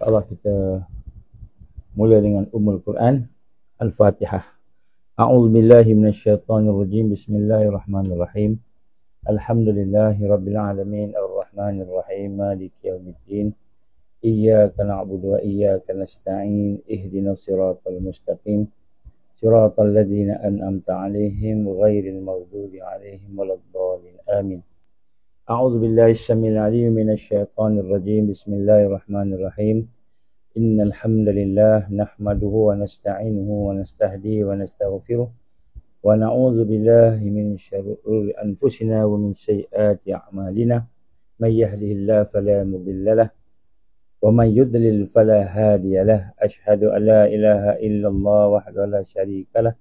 InsyaAllah kita mula dengan Ummul Quran, Al-Fatihah. A'udzubillahi minasyaitonirrajim. Bismillahirrahmanirrahim. Alhamdulillahi rabbil alamin, ar-rahmanirrahim, maliki yaumiddin. Iyyaka na'budu wa iyyaka nasta'in. Ihdinas siratal mustaqim. Siratal ladzina an'amta 'alaihim ghairil maghdubi 'alaihim waladdallin. Amin. A'udzubillahi syamil 'alim minasyaitonir rajim. Bismillahirrahmanirrahim. Innal hamdalillah nahmaduhu wa nasta'inuhu wa nastahdihi wa nastaghfiruh wa na'udzu billahi min syururi anfusina wa min sayyiati a'malina. May yahdihillahu fala mudilla lahu wa man yudlil fala hadiya lahu. Asyhadu an la ilaha illallah wahdahu la syarika lahu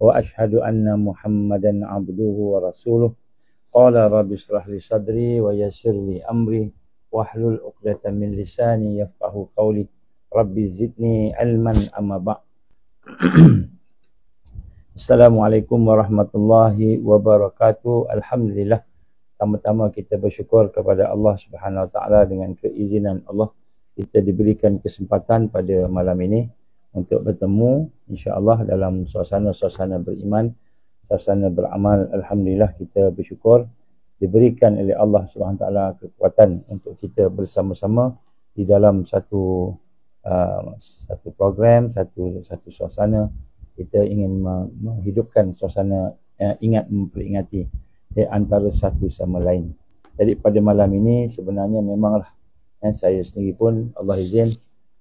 wa asyhadu anna Muhammadan 'abduhu wa rasuluh. Qala rabbi shrah li sadri wa yassir li amri wahlul 'uqdatam min lisani yafqahu qawli. Rabbi zidni ilman amma ba'. Assalamualaikum warahmatullahi wabarakatuh. Alhamdulillah. Pertama-tama kita bersyukur kepada Allah Subhanahu Wa Taala dengan keizinan Allah kita diberikan kesempatan pada malam ini untuk bertemu insya-Allah dalam suasana-suasana beriman, suasana beramal. Alhamdulillah kita bersyukur diberikan oleh Allah Subhanahu Wa Taala kekuatan untuk kita bersama-sama di dalam satu program, satu suasana. Kita ingin menghidupkan suasana ingat memperingati antara satu sama lain. Jadi pada malam ini sebenarnya memanglah saya sendiri pun Allah izin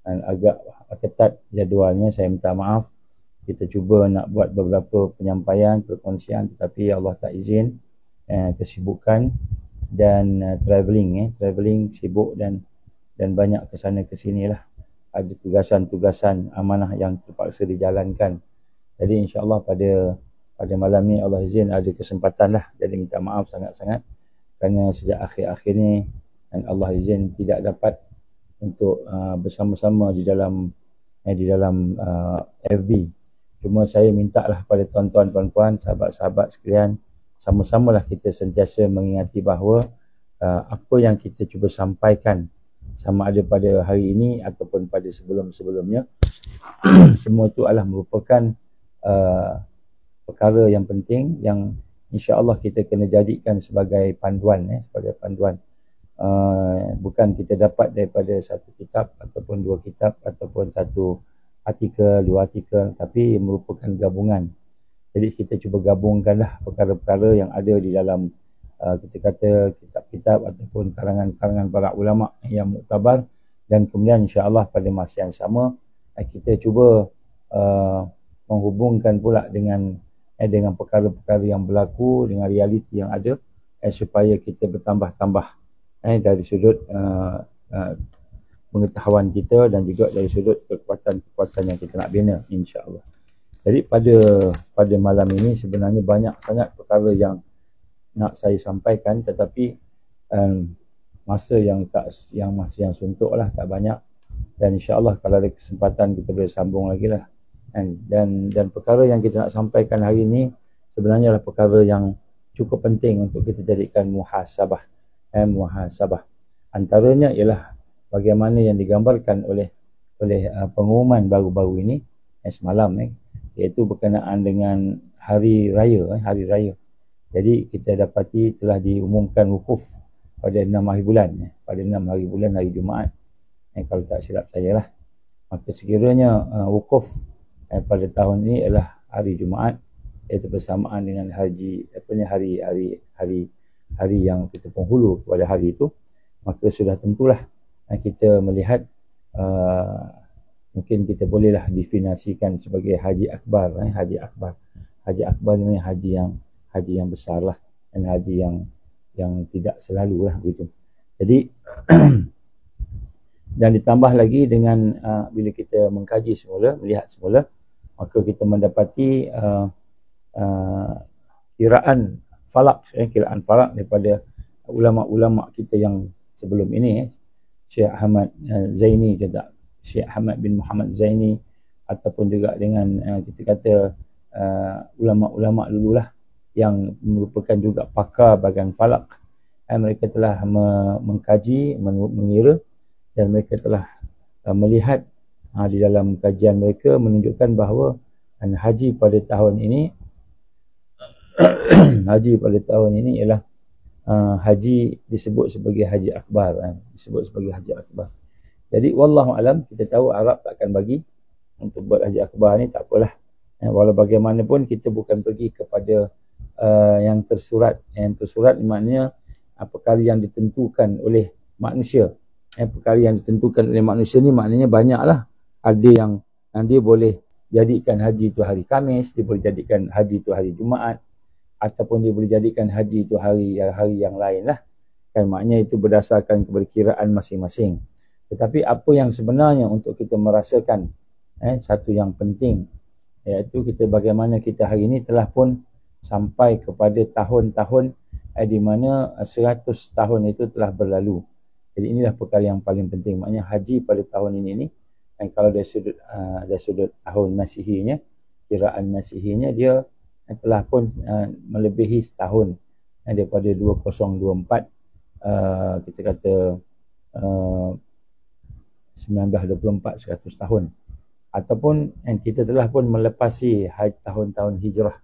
dan agak ketat jadualnya, saya minta maaf. Kita cuba nak buat beberapa penyampaian, perkongsian, tetapi Allah tak izin, kesibukan dan travelling sibuk dan banyak ke sana ke sini lah. Ada tugasan-tugasan amanah yang terpaksa dijalankan. Jadi insya-Allah pada malam ni Allah izin ada kesempatan lah. Jadi minta maaf sangat-sangat kerana sejak akhir-akhir ni dan Allah izin tidak dapat untuk bersama-sama di dalam FB. Cuma saya minta lah pada tuan-tuan, puan-puan, sahabat-sahabat sekalian, sama-samalah kita sentiasa mengingati bahawa apa yang kita cuba sampaikan sama ada pada hari ini ataupun pada sebelum-sebelumnya semua itu adalah merupakan perkara yang penting yang insya-Allah kita kena jadikan sebagai panduan, sebagai panduan. Bukan kita dapat daripada satu kitab ataupun dua kitab ataupun satu artikel, dua artikel, tapi merupakan gabungan. Jadi kita cuba gabungkanlah perkara-perkara yang ada di dalam kita kata kitab-kitab ataupun karangan-karangan para ulama yang muktabar, dan kemudian insya-Allah pada masa yang sama kita cuba menghubungkan pula dengan perkara-perkara yang berlaku dengan realiti yang ada, supaya kita bertambah-tambah dari sudut pengetahuan kita dan juga dari sudut kekuatan-kekuatan yang kita nak bina insya-Allah. Jadi pada malam ini sebenarnya banyak sangat perkara yang nak saya sampaikan, tetapi masa yang suntuk lah, tak banyak, dan insya-Allah kalau ada kesempatan kita boleh sambung lagi lah. Dan perkara yang kita nak sampaikan hari ini sebenarnya adalah perkara yang cukup penting untuk kita jadikan muhasabah. Muhasabah antaranya ialah bagaimana yang digambarkan oleh pengumuman baru-baru ini semalam, iaitu berkenaan dengan hari raya. Jadi kita dapati telah diumumkan wukuf pada 6 hari bulan, hari Jumaat, kalau tak silap saya lah. Maka sekiranya wukuf pada tahun ini adalah hari Jumaat, iaitu bersamaan dengan hari yang kita penghulu pada hari itu, maka sudah tentulah kita melihat mungkin kita bolehlah definisikan sebagai haji akbar. Haji akbar ini haji yang besar lah, dan haji yang tidak selalu lah begitu. Jadi dan ditambah lagi dengan bila kita mengkaji semula, melihat semula, maka kita mendapati kiraan falak daripada ulama-ulama kita yang sebelum ini, Syekh Ahmad Zaini, Syekh Ahmad bin Muhammad Zaini, ataupun juga dengan kita kata ulama-ulama dululah yang merupakan juga pakar bahagian falak. Mereka telah mengkaji, mengira, dan mereka telah melihat di dalam kajian mereka menunjukkan bahawa haji pada tahun ini haji pada tahun ini ialah haji disebut sebagai haji akbar, disebut sebagai haji akbar. Jadi wallahu alam, kita tahu Arab takkan bagi untuk buat haji akbar ni, tak apalah. Walau bagaimanapun kita bukan pergi kepada yang tersurat. Yang tersurat maknanya perkara yang ditentukan oleh manusia. Perkara yang ditentukan oleh manusia ni maknanya banyaklah. Ada yang dia boleh jadikan haji itu hari Khamis, dia boleh jadikan haji itu hari Jumaat, ataupun dia boleh jadikan haji itu hari yang lain lah. Kan maknanya itu berdasarkan keberkiraan masing-masing. Tetapi apa yang sebenarnya untuk kita merasakan satu yang penting, iaitu kita bagaimana kita hari ini telah pun sampai kepada tahun-tahun di mana 100 tahun itu telah berlalu. Jadi inilah perkara yang paling penting. Maknanya haji pada tahun ini kalau dari sudut tahun Masihinya, kiraan Masihinya, dia telah pun melebihi setahun daripada 2024, kita kata 1924, 100 tahun. Ataupun kita telah pun melepasi tahun-tahun hijrah.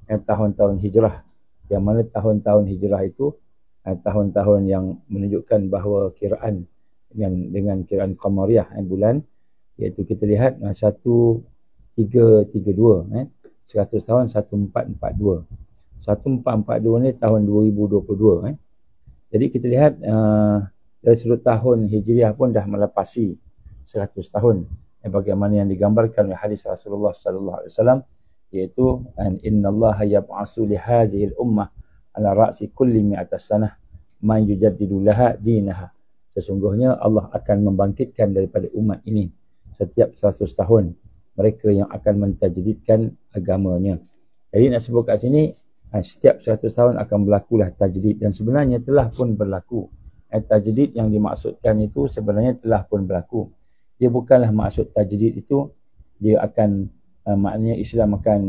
Tahun-tahun hijrah, yang mana tahun-tahun hijrah itu tahun-tahun yang menunjukkan bahawa kiraan dengan kiraan Qamariyah bulan, iaitu kita lihat 1332, 100 tahun 1442. 1442 ni tahun 2022. Jadi kita lihat dari sudut tahun Hijriah pun dah melepasi 100 tahun. Bagaimana yang digambarkan oleh hadis Rasulullah sallallahu alaihi wasallam, iaitu innallaha yab'atsu li hadhihi al-ummah ala ra'si kulli mi'atas sanah man yujaddidu laha dinaha. Sesungguhnya Allah akan membangkitkan daripada umat ini setiap 100 tahun mereka yang akan mentajdidkan agamanya. Jadi nak sebut kat sini, setiap 100 tahun akan berlakulah tajdid, dan sebenarnya telah pun berlaku. Tajdid yang dimaksudkan itu sebenarnya telah pun berlaku. Dia bukanlah maksud tajdid itu dia akan maknanya Islam akan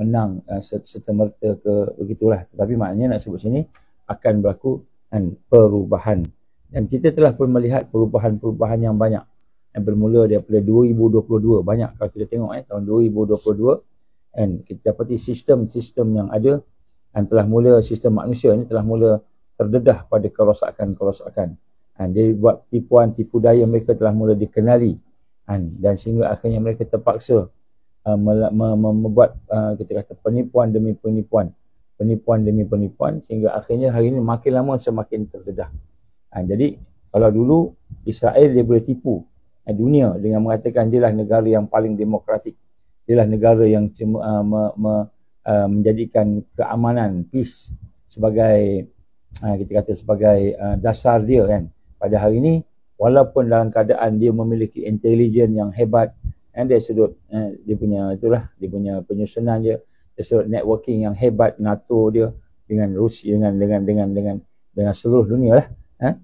menang serta-merta ke begitulah. Tetapi maknanya nak sebut sini akan berlaku perubahan. Dan kita telah pun melihat perubahan-perubahan yang banyak. Yang bermula daripada 2022. Banyak kalau kita tengok tahun 2022, kita dapati sistem-sistem yang ada, telah mula sistem manusia ni telah mula terdedah pada kerosakan-kerosakan. Dia buat tipu daya mereka telah mula dikenali, dan sehingga akhirnya mereka terpaksa membuat kita kata penipuan demi penipuan, sehingga akhirnya hari ini makin lama semakin terdedah. Jadi kalau dulu Israel dia boleh tipu dunia dengan mengatakan dialah negara yang paling demokratik, dialah negara yang menjadikan keamanan, peace sebagai kita kata sebagai dasar dia kan. Pada hari ini, walaupun dalam keadaan dia memiliki intelijen yang hebat, dari sudut dia punya penyusunan dia, dari sudut networking yang hebat, NATO dia dengan Rusia, dengan seluruh dunia lah,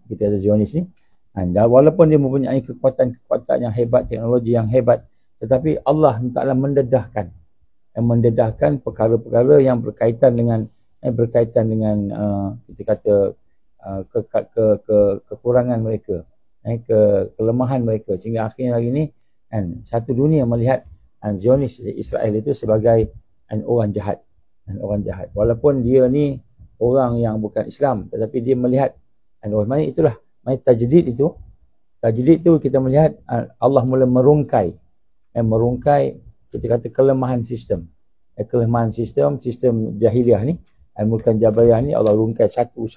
kita ada Zionis ni. Dan walaupun dia mempunyai kekuatan yang hebat, teknologi yang hebat, tetapi Allah Ta'ala mendedahkan perkara-perkara yang berkaitan dengan kita kata kekurangan mereka, kelemahan mereka, sehingga akhirnya hari ini satu dunia melihat Zionis Israel itu sebagai orang jahat, walaupun dia ni orang yang bukan Islam, tetapi dia melihat itulah tajdid itu kita melihat Allah mula merungkai kita kata kelemahan sistem jahiliah ni, Mulkan Jabariyah ni Allah rungkai satu.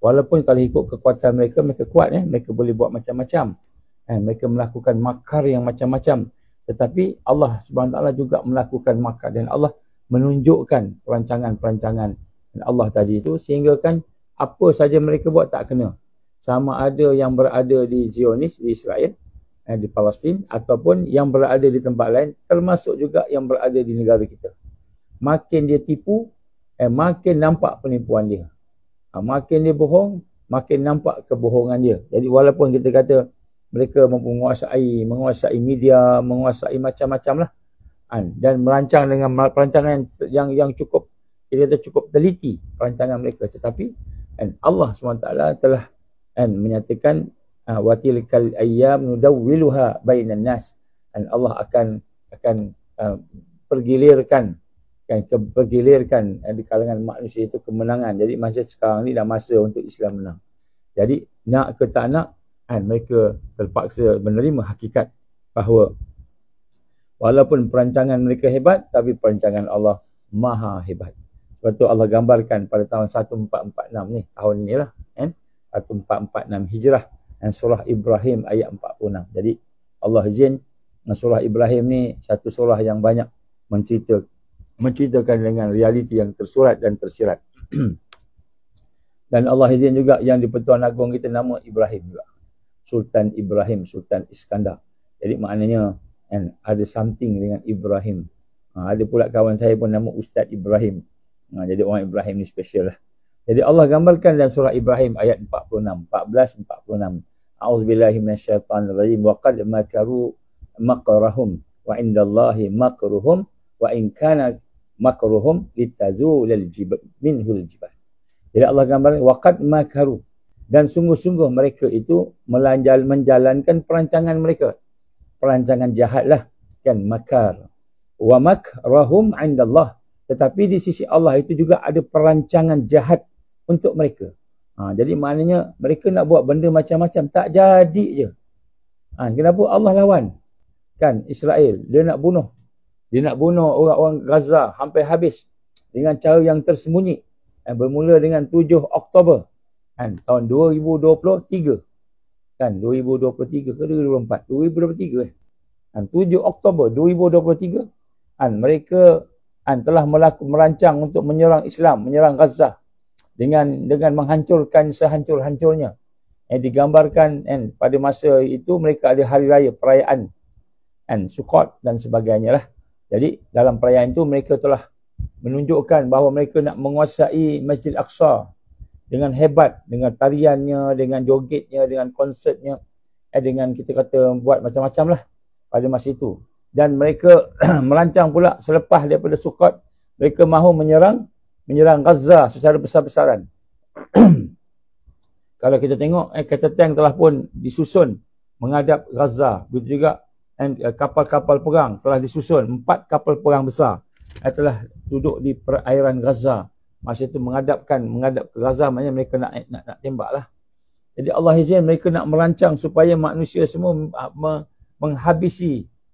Walaupun kalau ikut kekuatan mereka kuat, mereka boleh buat macam-macam, mereka melakukan makar yang macam-macam, tetapi Allah Subhanahu Taala juga melakukan makar, dan Allah menunjukkan perancangan Allah tadi itu, sehingga kan apa saja mereka buat tak kena, sama ada yang berada di Zionis di Israel, di Palestin, ataupun yang berada di tempat lain, termasuk juga yang berada di negara kita. Makin dia tipu, makin nampak penipuan dia. Makin dia bohong, makin nampak kebohongan dia. Jadi walaupun kita kata mereka menguasai media, menguasai macam-macam lah, dan merancang dengan perancangan yang cukup, kita kata cukup teliti perancangan mereka, tetapi Allah SWT telah menyatakan wa tilkal ayyam nudawwiluha bainan nas. Dan Allah akan pergilirkan di kalangan manusia itu kemenangan. Jadi masa sekarang ni dah masa untuk Islam menang. Jadi nak ke tak nak, mereka terpaksa menerima hakikat bahawa walaupun perancangan mereka hebat, tapi perancangan Allah maha hebat. Sebab tu Allah gambarkan pada tahun 1446 ni, tahun inilah, 1446 Hijrah, dan surah Ibrahim ayat 46. Jadi Allah izin surah Ibrahim ni satu surah yang banyak menceritakan dengan realiti yang tersurat dan tersirat. Dan Allah izin juga yang di Pertuan Agong kita nama Ibrahim juga. Sultan Ibrahim, Sultan Iskandar. Jadi maknanya ada something dengan Ibrahim. Ada pula kawan saya pun nama Ustaz Ibrahim. Jadi orang Ibrahim ni special lah. Jadi Allah gambarkan dalam surah Ibrahim ayat 14-46. A'udzubillahi minasyaitanirrajim. Wa qad makaru makrahum wa indallahi makruhum wa in kana makruhum litazulal minhul jibal. Jadi Allah gambarkan wa qad makaru, dan sungguh-sungguh mereka itu menjalankan perancangan mereka. Perancangan jahat lah, kan, makar. Wa makrahum indallah, tetapi di sisi Allah itu juga ada perancangan jahat untuk mereka. Jadi maknanya mereka nak buat benda macam-macam, tak jadi je. Kenapa Allah lawan? Kan, Israel, dia nak bunuh orang-orang Gaza hampir habis dengan cara yang tersembunyi. Bermula dengan 7 Oktober tahun 2023. Kan, 2023 ke 2024? 2023 7 Oktober 2023. Mereka telah merancang untuk menyerang Islam, menyerang Gaza dengan menghancurkan sehancur-hancurnya. Digambarkan pada masa itu mereka ada hari raya perayaan Sukkot dan sebagainya lah. Jadi dalam perayaan itu mereka telah menunjukkan bahawa mereka nak menguasai Masjid Aqsa dengan hebat, dengan tariannya, dengan jogetnya, dengan konsertnya, dengan kita kata buat macam-macam lah pada masa itu. Dan mereka merancang pula selepas daripada Sukkot, mereka mahu menyerang Gaza secara besar-besaran. Kalau kita tengok, kata tank telah pun disusun menghadap Gaza. Begitu juga kapal-kapal perang telah disusun, 4 kapal perang besar telah duduk di perairan Gaza. Masa itu menghadap ke Gaza, maknanya mereka nak tembak lah. Jadi Allah izin mereka nak merancang supaya manusia semua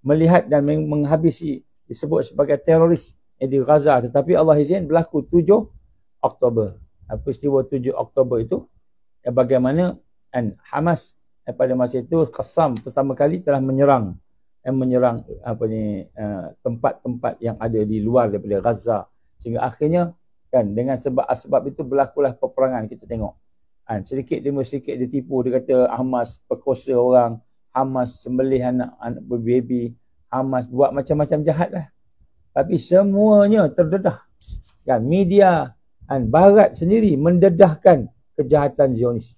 melihat dan menghabisi, disebut sebagai teroris di Gaza. Tetapi Allah izin berlaku 7 Oktober. Peristiwa 7 Oktober itu bagaimana Hamas pada masa itu Qassam pertama kali telah menyerang tempat-tempat yang ada di luar daripada Gaza, sehingga akhirnya kan dengan sebab itu berlakulah peperangan. Kita tengok sedikit demi sedikit dia tipu, dia kata Hamas perkosa orang, Hamas sembelih anak baby, Hamas buat macam-macam jahat lah. Tapi semuanya terdedah. Kan, media Barat sendiri mendedahkan kejahatan Zionis.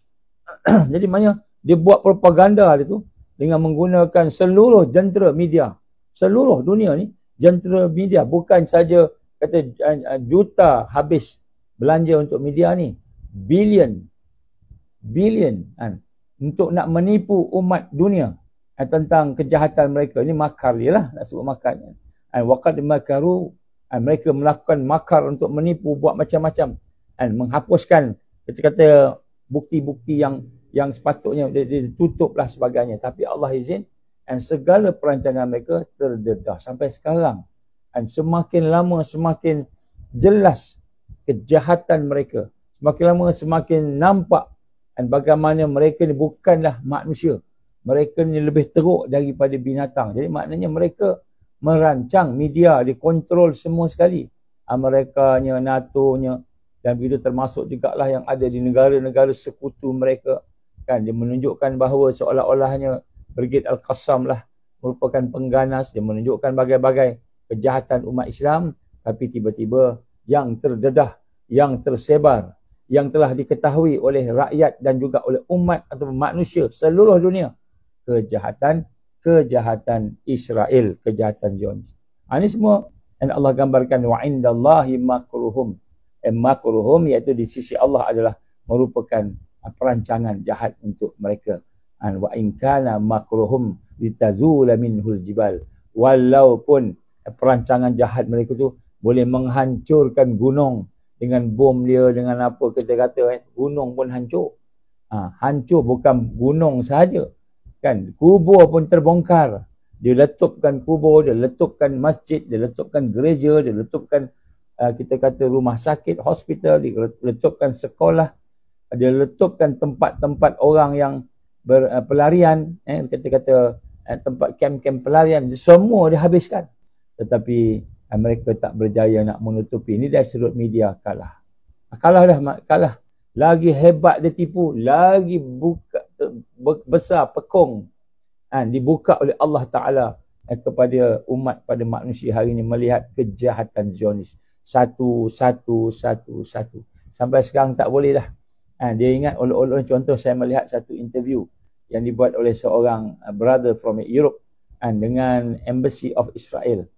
Jadi maknanya dia buat propaganda dia tu dengan menggunakan seluruh jentera media. Seluruh dunia ni jentera media, bukan saja kata juta habis belanja untuk media ni, bilion untuk nak menipu umat dunia tentang kejahatan mereka. Ini makar dia lah, nak sebut makar. Waqad makaru, mereka melakukan makar untuk menipu, buat macam-macam, menghapuskan kata-kata bukti-bukti yang sepatutnya ditutup lah sebagainya. Tapi Allah izin segala perancangan mereka terdedah sampai sekarang. Semakin lama semakin jelas kejahatan mereka. Semakin lama semakin nampak bagaimana mereka ni bukanlah manusia. Mereka ni lebih teruk daripada binatang. Jadi maknanya mereka merancang, media dikontrol semua sekali. Amerikanya, NATO-nya, dan begitu termasuk jugalah yang ada di negara-negara sekutu mereka. Kan, dia menunjukkan bahawa seolah-olahnya Brigade Al-Qassam lah merupakan pengganas. Dia menunjukkan bagai-bagai kejahatan umat Islam. Tapi tiba-tiba yang terdedah, yang tersebar, yang telah diketahui oleh rakyat dan juga oleh umat atau manusia seluruh dunia, kejahatan Israel, kejahatan Zionis. Ini semua yang Allah gambarkan wa indallahi makruhum. Makruhum iaitu di sisi Allah adalah merupakan perancangan jahat untuk mereka. Wa in kana makruhum litazula minhul jibal. Walaupun perancangan jahat mereka tu boleh menghancurkan gunung dengan bom dia, dengan apa kita kata, gunung pun hancur. Hancur bukan gunung sahaja, kan, kubur pun terbongkar. Dia letupkan kubur, dia letupkan masjid, dia letupkan gereja, dia letupkan kita kata rumah sakit, hospital, dia letupkan sekolah, dia letupkan tempat-tempat orang yang berpelarian, kita kata tempat kem-kem pelarian, semua dihabiskan. Tetapi mereka tak berjaya nak menutupi. Ini dari sudut media kalah. Kalah. Lagi hebat dia tipu, lagi buka besar pekung dibuka oleh Allah Ta'ala kepada umat, pada manusia hari ini melihat kejahatan Zionis. Satu. Sampai sekarang tak boleh dah. Dia ingat oleh contoh, saya melihat satu interview yang dibuat oleh seorang brother from Europe dengan Embassy of Israel.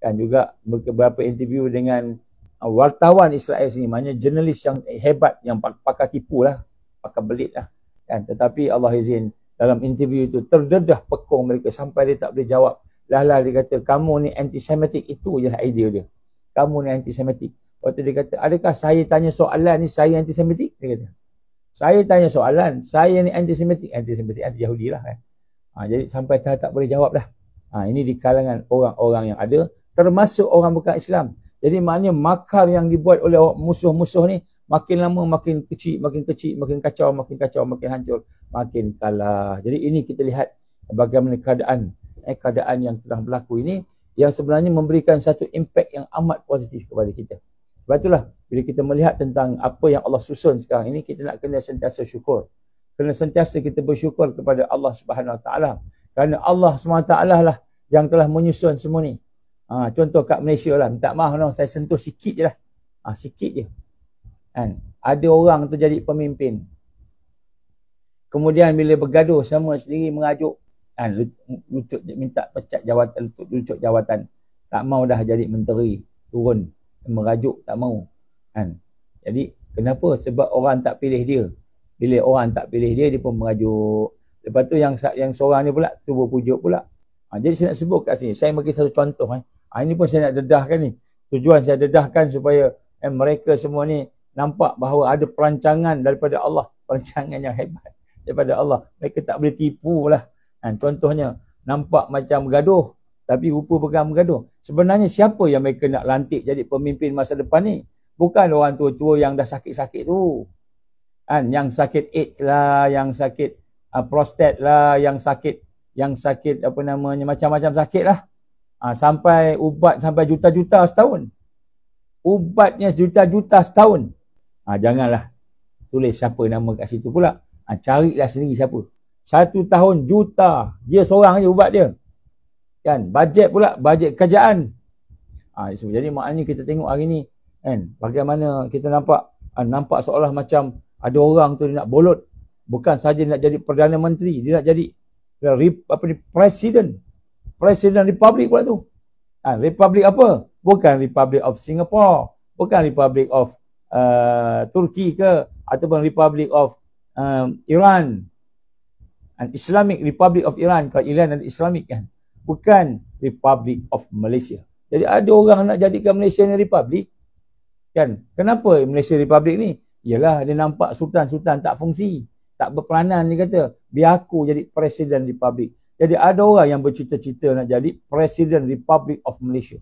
Juga beberapa interview dengan wartawan Israel sini, maknanya jurnalis yang hebat, yang pakar tipu lah, pakar belit lah. Tetapi Allah izin, dalam interview itu terdedah pekung mereka sampai dia tak boleh jawab. Lah dia kata, kamu ni antisemitik, itu je idea dia. Kamu ni antisemitik. Waktu dia kata, adakah saya tanya soalan ni saya antisemitik? Dia kata, saya tanya soalan, saya ni antisemitik, anti Yahudi lah kan. Jadi sampai tak boleh jawab dah. Ini di kalangan orang-orang yang ada, termasuk orang bukan Islam. Jadi maknanya makar yang dibuat oleh musuh-musuh ni makin lama makin kecil, makin kacau, makin hancur, makin kalah. Jadi ini kita lihat bagaimana keadaan yang telah berlaku ini, yang sebenarnya memberikan satu impak yang amat positif kepada kita. Sebab itulah bila kita melihat tentang apa yang Allah susun sekarang ini, kita nak kena sentiasa syukur. Kena sentiasa kita bersyukur kepada Allah Subhanahu Wa Taala. Kerana Allah Subhanahu Wa Taala lah yang telah menyusun semua ni. Contoh kat Malaysia lah, minta maaf saya sentuh sikit je lah. Sikit je. Ada orang tu jadi pemimpin. Kemudian bila bergaduh, semua sendiri mengajuk. Minta pecat jawatan, lucuk jawatan. Tak mau dah jadi menteri. Turun. Merajuk, tak mau. Jadi, kenapa? Sebab orang tak pilih dia. Bila orang tak pilih dia, dia pun merajuk. Lepas tu yang seorang ni pula, tu berpujuk pula. Jadi saya nak sebut kat sini. Saya bagi satu contoh. Ini pun saya nak dedahkan ni. Tujuan saya dedahkan supaya mereka semua ni nampak bahawa ada perancangan daripada Allah. Perancangan yang hebat daripada Allah. Mereka tak boleh tipu lah. Contohnya, nampak macam bergaduh, tapi rupa bukan bergaduh. Sebenarnya siapa yang mereka nak lantik jadi pemimpin masa depan ni? Bukan orang tua-tua yang dah sakit-sakit tu. Yang sakit AIDS lah, yang sakit prostat lah, yang sakit apa namanya, macam-macam sakit lah. Sampai ubat sampai juta-juta setahun. Ubatnya juta-juta setahun. Janganlah tulis siapa nama kat situ pula. Carilah sendiri siapa. 1 tahun juta. Dia seorang je ubat dia. Kan? Bajet pula, bajet kerajaan. Jadi maknanya kita tengok hari ni, bagaimana kita nampak seolah macam ada orang tu nak bolot. Bukan saja nak jadi Perdana Menteri, dia nak jadi Presiden Republik pula tu. Republik apa? Bukan Republic of Singapore, bukan Republic of Turki ke, ataupun Republic of Iran, Islamic Republic of Iran. Kalau Iran dan Islamic kan, bukan Republic of Malaysia. Jadi ada orang nak jadikan Malaysia ni Republik kan. Kenapa Malaysia Republik ni? Ialah dia nampak sultan-sultan tak fungsi, tak berperanan. Dia kata, biar aku jadi Presiden Republik. Jadi ada orang yang bercita-cita nak jadi Presiden Republic of Malaysia.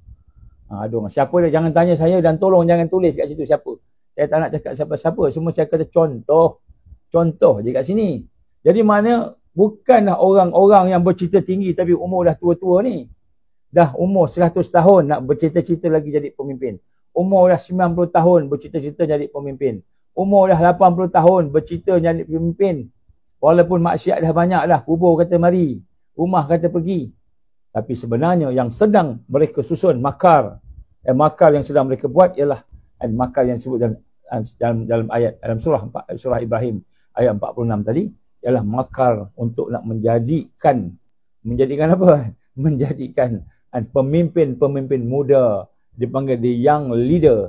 Ada orang. Siapa dia? Jangan tanya saya dan tolong jangan tulis kat situ siapa. Saya tak nak cakap siapa-siapa. Semua saya kata contoh je kat sini. Jadi mana bukanlah orang-orang yang bercita tinggi tapi umur dah tua-tua ni. Dah umur 100 tahun nak bercita-cita lagi jadi pemimpin. Umur dah 90 tahun bercita-cita jadi pemimpin. Umur dah 80 tahun bercita jadi pemimpin. Walaupun maksiat dah banyak dah. Kubur kata mari. Rumah kata pergi. Tapi sebenarnya yang sedang mereka susun makar yang sedang mereka buat ialah makar yang disebut dalam ayat dalam surah Ibrahim ayat 46 tadi, ialah makar untuk nak menjadikan apa? Menjadikan pemimpin muda, dipanggil the young leader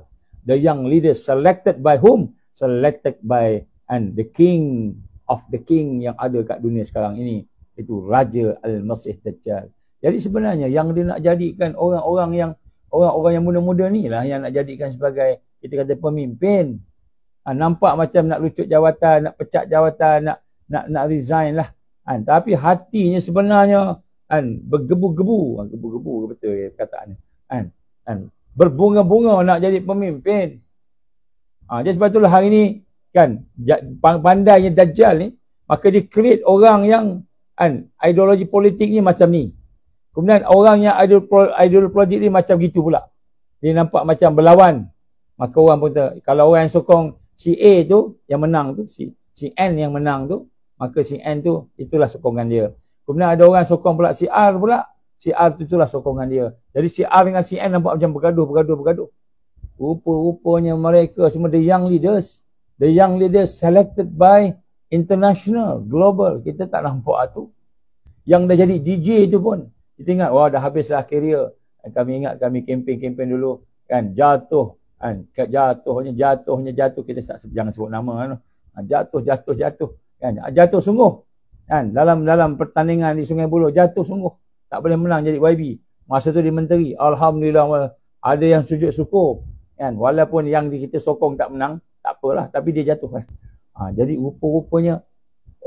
selected by whom? Selected by the king of the king yang ada kat dunia sekarang ini, itu Raja Al-Masih Dajjal. Jadi sebenarnya yang dia nak jadikan orang-orang yang muda-muda ni lah yang nak jadikan sebagai, kita kata, pemimpin. Nampak macam nak lucut jawatan, nak pecat jawatan, nak resign lah. Tapi hatinya sebenarnya bergebu-gebu. Gebu-gebu betul perkataan ni. Berbunga-bunga nak jadi pemimpin. Jadi sebab itulah hari ni kan, pandainya Dajjal ni, maka dia create orang yang ideologi politik ni macam ni. Kemudian orang yang ideologi politik ni macam gitu pula. Dia nampak macam berlawan. Maka orang pun kalau orang yang sokong si A tu yang menang tu, si N yang menang tu, maka si N tu itulah sokongan dia. Kemudian ada orang sokong pula si R pula, si R tu itulah sokongan dia. Jadi si R dengan si N nampak macam bergaduh. Rupa-rupanya mereka semua the young leaders selected by international, global. Kita tak nampak tu. Yang dah jadi DJ tu pun, kita ingat, wah dah habislah career. Kami ingat kami kempen dulu kan, jatuh. Jatuh. Kita jangan sebut nama. Jatuh kan, jatuh sungguh kan, dalam pertandingan di Sungai Buloh, jatuh sungguh, tak boleh menang jadi YB. Masa tu dia menteri, alhamdulillah ada yang sujud syukur kan, walaupun yang kita sokong tak menang, tak apalah, tapi dia jatuh kan. Jadi rupa-rupanya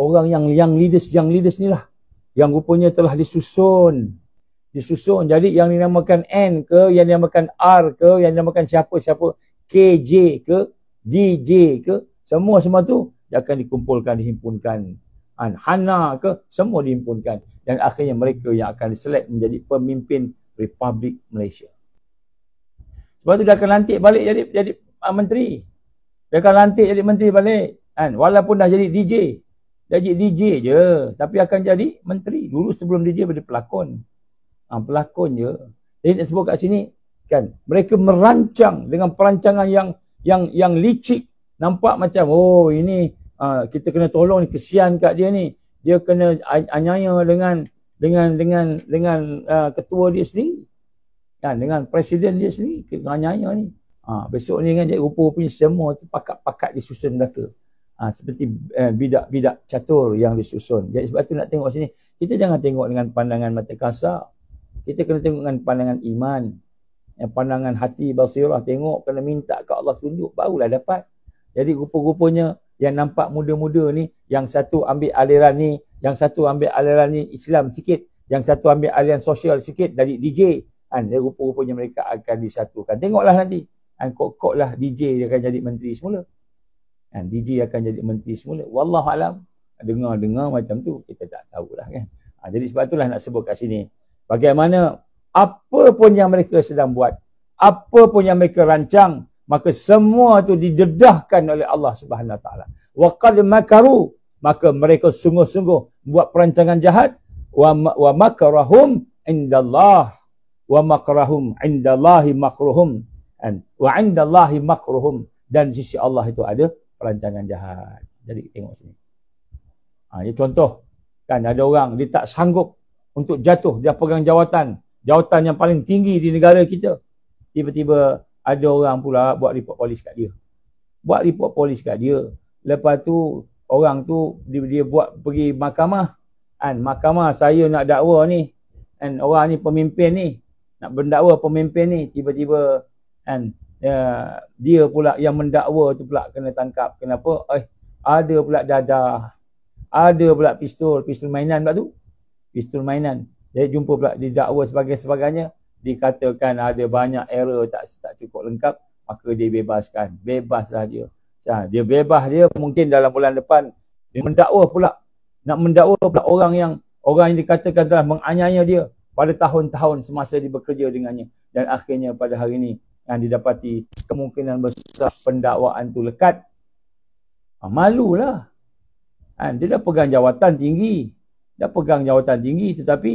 orang yang leaders ni lah yang rupanya telah disusun. Jadi yang dinamakan N ke, yang dinamakan R ke, yang dinamakan siapa-siapa, KJ ke, DJ ke, semua tu dia akan dikumpulkan, dihimpunkan. Hana ke, semua dihimpunkan. Dan akhirnya mereka yang akan diselect menjadi pemimpin Republik Malaysia. Sebab tu dia akan lantik balik jadi menteri. Dia akan lantik jadi menteri balik. Walaupun dah jadi DJ. Jadi DJ je, tapi akan jadi menteri. Dulu sebelum DJ jadi pelakon. Pelakon je. Jadi nak sebut kat sini kan, mereka merancang dengan perancangan yang licik. Nampak macam, oh ini kita kena tolong ni, kesian kat dia ni. Dia kena anyaya dengan ketua dia sendiri. Kan, dengan presiden dia sendiri, kena anyaya ni. Besok ni kan jadi rupa-rupanya semua tu pakat-pakat disusun belaka. Seperti bidak-bidak catur yang disusun. Jadi sebab tu nak tengok sini, kita jangan tengok dengan pandangan mata kasar. Kita kena tengok dengan pandangan iman. Pandangan hati basirah, tengok, kena minta ke Allah tunjuk, barulah dapat. Jadi rupa-rupanya yang nampak muda-muda ni, yang satu ambil aliran ni, yang satu ambil aliran ni Islam sikit, yang satu ambil aliran sosial sikit dari DJ. Dia rupa-rupanya mereka akan disatukan. Tengoklah nanti. Kok lah DJ dia akan jadi menteri semula. DJ akan jadi menteri semula. Wallahualam. Dengar-dengar macam tu, kita tak tahulah kan. Jadi sebab itulah nak sebut kat sini. Bagaimana apa pun yang mereka sedang buat, apa pun yang mereka rancang, maka semua tu didedahkan oleh Allah Subhanahu Wa Taala. Wa qad makaru, maka mereka sungguh-sungguh buat perancangan jahat. Wa makarahum indallah, wa makarahum indallahi makruhum, wa indallahi makruhum, dan di sisi Allah itu ada perancangan jahat. Jadi tengok sini. Ini contoh kan, ada orang dia tak sanggup untuk jatuh, dia pegang jawatan yang paling tinggi di negara kita. Tiba-tiba ada orang pula buat report polis kat dia. Lepas tu orang tu dia buat pergi mahkamah. Mahkamah, saya nak dakwa ni. Orang ni pemimpin ni. Nak mendakwa pemimpin ni. Tiba-tiba dia pula yang mendakwa tu pula kena tangkap. Kenapa? Ada pula dadah. Ada pula pistol mainan pula tu. Pistol mainan. Jadi jumpa pula didakwa sebagainya. Dikatakan ada banyak error, tak cukup lengkap, maka dia bebaskan. Bebaslah dia. Dia bebas dia, mungkin dalam bulan depan dia mendakwa pula. Nak mendakwa pula orang yang dikatakan telah menganiaya dia pada tahun-tahun semasa dia bekerja dengannya. Dan akhirnya pada hari ini yang didapati kemungkinan besar pendakwaan tu lekat. Malulah. Dia dah pegang jawatan tinggi. Tetapi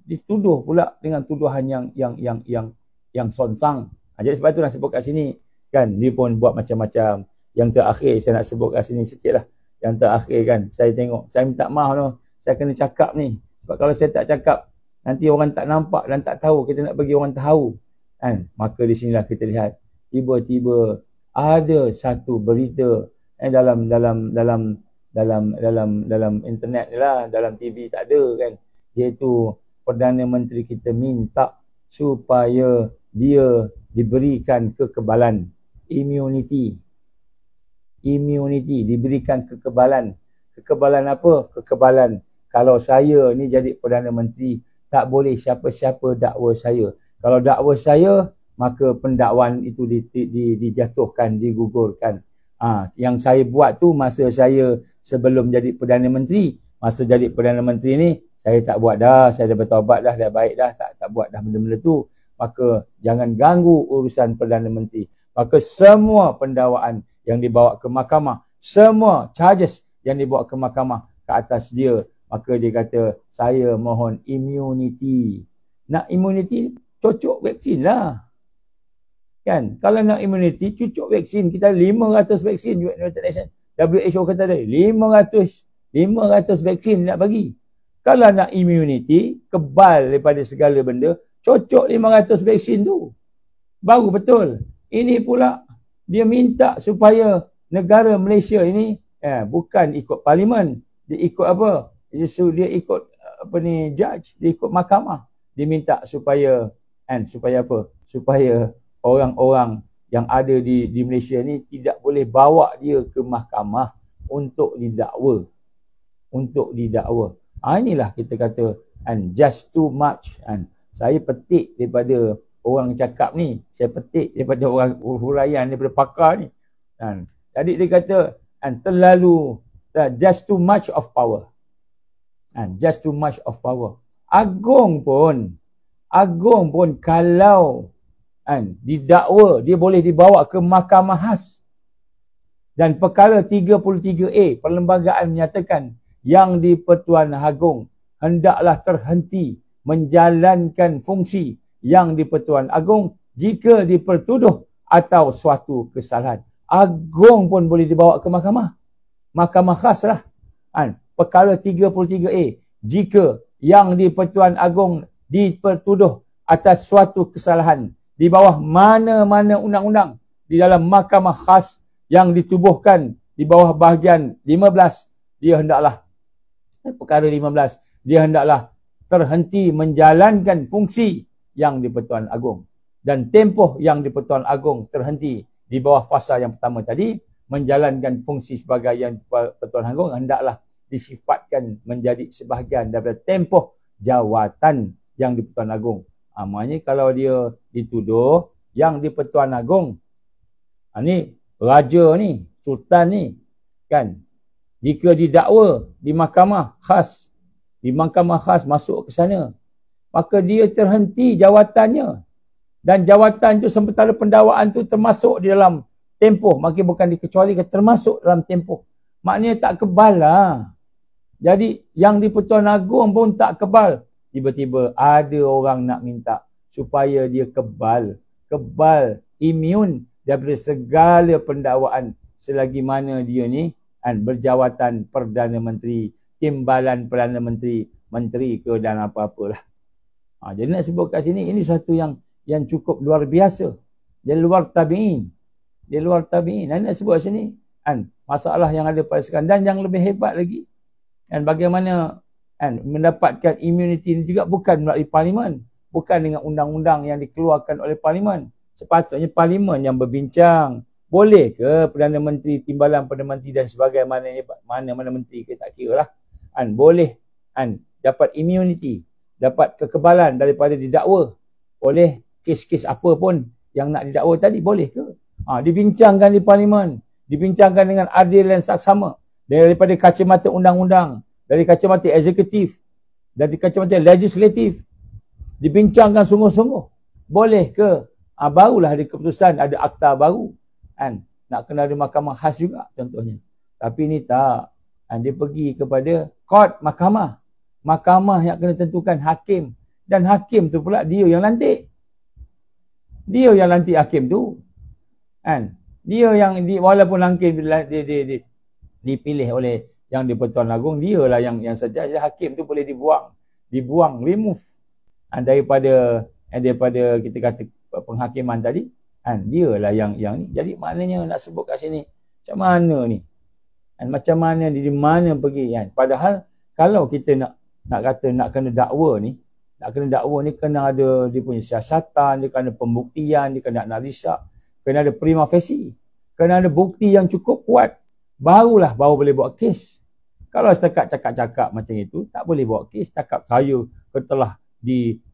dituduh pula dengan tuduhan yang sonsang. Jadi sebab itu nak sebut kat sini kan, dia pun buat macam-macam. Yang terakhir saya nak sebut kat sini sikit lah. Yang terakhir kan, saya tengok, saya minta maaf tu, saya kena cakap ni. Sebab kalau saya tak cakap, nanti orang tak nampak dan tak tahu. Kita nak bagi orang tahu kan. Maka di sinilah kita lihat, tiba-tiba ada satu berita dalam dalam internet ni lah, dalam TV tak ada kan, iaitu Perdana Menteri kita minta supaya dia diberikan kekebalan, immunity, diberikan kekebalan. Kekebalan apa? Kekebalan kalau saya ni jadi Perdana Menteri, tak boleh siapa-siapa dakwa saya. Kalau dakwa saya, maka pendakwaan itu dijatuhkan, digugurkan. Yang saya buat tu masa saya sebelum jadi Perdana Menteri. Masa jadi Perdana Menteri ni, saya tak buat dah. Saya dah bertaubat dah baik dah. Tak buat dah benda-benda tu. Maka jangan ganggu urusan Perdana Menteri. Maka semua pendakwaan yang dibawa ke mahkamah, semua charges yang dibawa ke mahkamah ke atas dia, maka dia kata, saya mohon immunity. Nak immunity, cocok vaksin lah. Kan? Kalau nak immunity, cucuk vaksin. Kita ada 500 vaksin. WHO kata ada 500 vaksin nak bagi. Kalau nak immunity, kebal daripada segala benda, cocok 500 vaksin tu. Baru betul. Ini pula, dia minta supaya negara Malaysia ini bukan ikut parlimen. Dia ikut apa? Dia ikut apa ni, judge. Dia ikut mahkamah. Dia minta supaya apa? Supaya orang-orang yang ada di Malaysia ni tidak boleh bawa dia ke mahkamah untuk didakwa. Inilah kita kata just too much. Saya petik daripada orang cakap ni. Saya petik daripada orang huraian, daripada pakar ni. Jadi dia kata terlalu, just too much of power. Just too much of power. Agung pun kalau didakwa, dia boleh dibawa ke mahkamah khas. Dan perkara 33A, perlembagaan menyatakan yang di-Pertuan Agong hendaklah terhenti menjalankan fungsi yang di-Pertuan Agong jika dipertuduh atau suatu kesalahan. Agong pun boleh dibawa ke mahkamah. Mahkamah khas lah. Perkara 33A, jika yang di-Pertuan Agong dipertuduh atas suatu kesalahan di bawah mana-mana undang-undang di dalam mahkamah khas yang ditubuhkan di bawah bahagian 15, dia hendaklah, perkara 15, dia hendaklah terhenti menjalankan fungsi yang di-Pertuan Agong. Dan tempoh yang di-Pertuan Agong terhenti di bawah fasa yang pertama tadi, menjalankan fungsi sebagai yang di-Pertuan Agong hendaklah disifatkan menjadi sebahagian daripada tempoh jawatan yang di-Pertuan Agong. Maknanya kalau dia dituduh yang di-Pertuan Agong, ni raja ni, sultan ni, kan, jika didakwa di mahkamah khas, masuk ke sana, maka dia terhenti jawatannya. Dan jawatan tu sementara pendakwaan tu termasuk di dalam tempoh, makin bukan dikecualikan, termasuk dalam tempoh. Maknanya tak kebal lah. Jadi yang di-Pertuan Agong pun tak kebal. Tiba-tiba ada orang nak minta supaya dia kebal, imun daripada segala pendakwaan selagi mana dia ni berjawatan Perdana Menteri, timbalan Perdana Menteri, menteri ke dan apa-apalah. Jadi nak sebut kat sini, ini satu yang cukup luar biasa. Dia luar tabi'in. Nak sebut kat sini, masalah yang ada pada sekarang. Dan yang lebih hebat lagi, bagaimana mendapatkan immunity ini juga bukan melalui parlimen, bukan dengan undang-undang yang dikeluarkan oleh parlimen. Sepatutnya parlimen yang berbincang, boleh ke Perdana Menteri, timbalan Perdana Menteri dan sebagainya, mana menteri ke tak kira lah, boleh dapat immunity, dapat kekebalan daripada didakwa oleh kes-kes apa pun yang nak didakwa tadi, boleh ke? Dibincangkan di parlimen, dibincangkan dengan adil dan saksama daripada kacamata undang-undang, dari kacamata eksekutif, dari kacamata legislatif, dibincangkan sungguh-sungguh. Boleh ke? Barulah ada keputusan, ada akta baru. Nak kena ada mahkamah khas juga contohnya. Tapi ni tak. Dia pergi kepada court, mahkamah. Mahkamah yang kena tentukan hakim. Dan hakim tu pula dia yang lantik. Dia yang lantik hakim tu. Dia yang, walaupun hakim dipilih oleh yang di-Pertuan Agong, dia lah yang saja hakim tu boleh dibuang, remove daripada kita kata penghakiman tadi. Dia lah yang ni. Jadi maknanya nak sebut kat sini, macam mana ni? Dan macam mana di mana pergi kan. Padahal kalau kita nak kata nak kena dakwa ni, kena ada dia punya siasatan, dia kena pembuktian, dia kena analisa, kena ada prima facie, kena ada bukti yang cukup kuat, baru boleh buat kes. Kalau setakat cakap-cakap macam itu, tak boleh buat kes. Cakap saya telah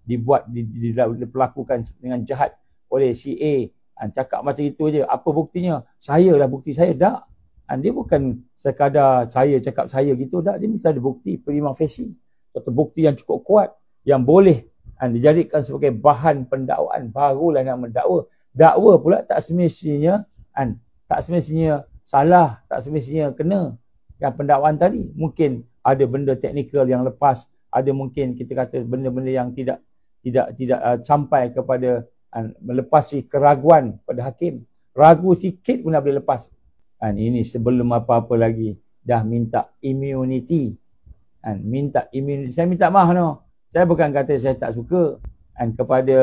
diperlakukan dengan jahat oleh si A. Cakap macam itu je. Apa buktinya? Saya lah bukti saya. Tak. Dia bukan sekadar saya cakap saya gitu. Tak. Dia mesti ada bukti prima facie. Satu bukti yang cukup kuat. Yang boleh dijadikan sebagai bahan pendakwaan. Barulah nak mendakwa. Dakwa pula tak semestinya salah. Tak semestinya kena. Yang pendakwaan tadi. Mungkin ada benda teknikal yang lepas. Ada mungkin kita kata benda-benda yang tidak sampai kepada melepasi keraguan pada hakim. Ragu sikit pun dah boleh lepas. Ini sebelum apa-apa lagi dah minta immunity. Minta immunity. Saya minta maaf no. Saya bukan kata saya tak suka kepada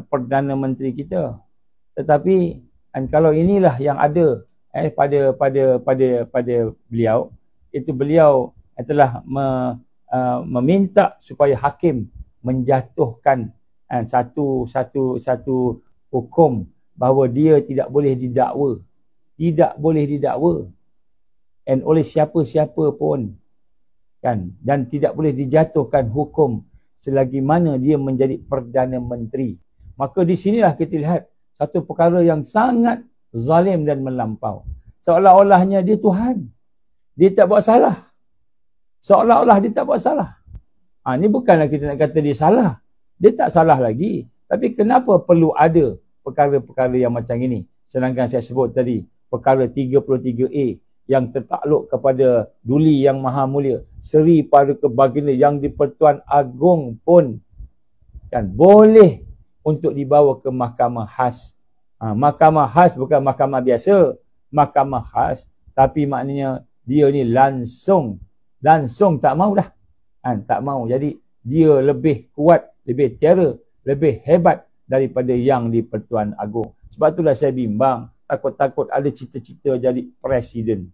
Perdana Menteri kita. Tetapi kalau inilah yang ada pada beliau, itu beliau telah meminta supaya hakim menjatuhkan satu hukum bahawa dia tidak boleh didakwa. Tidak boleh didakwa. Oleh siapa-siapa pun. Dan tidak boleh dijatuhkan hukum selagi mana dia menjadi Perdana Menteri. Maka di sinilah kita lihat satu perkara yang sangat zalim dan melampau. Seolah-olahnya dia Tuhan. Dia tak buat salah. Seolah-olah dia tak buat salah. Ini bukanlah kita nak kata dia salah. Dia tak salah lagi. Tapi kenapa perlu ada perkara-perkara yang macam ini? Sedangkan saya sebut tadi, perkara 33A yang tertakluk kepada Duli Yang Maha Mulia, Seri Paduka Baginda yang di-Pertuan Agong pun boleh untuk dibawa ke mahkamah khas. Mahkamah khas bukan mahkamah biasa. Mahkamah khas. Tapi maknanya dia ni langsung tak mau dah. Tak mau. Jadi dia lebih kuat, lebih terror, lebih hebat daripada yang di-Pertuan Agong. Sebab itulah saya bimbang. Takut-takut ada cita-cita jadi presiden.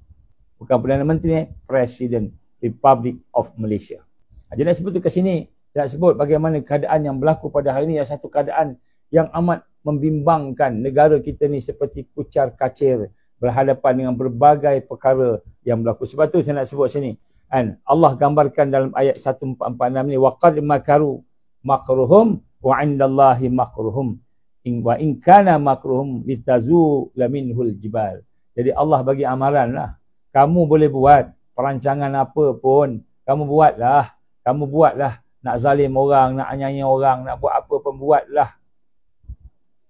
Bukan Perdana Menteri, Presiden Republic of Malaysia. Jadi nak sebut ke sini, saya nak sebut bagaimana keadaan yang berlaku pada hari ini, yang satu keadaan yang amat membimbangkan. Negara kita ni seperti kucar kacir berhadapan dengan berbagai perkara yang berlaku. Sebab tu saya nak sebut sini. Allah gambarkan dalam ayat 1446 ni, waqad makaru makruhum wa 'indallahi makruhum. Wa in kana makruhum litazu laminhul jibal. Jadi Allah bagi amaran lah. Kamu boleh buat perancangan apa pun. Kamu buatlah. Nak zalim orang, nak anyaya orang, nak buat apa pun buatlah.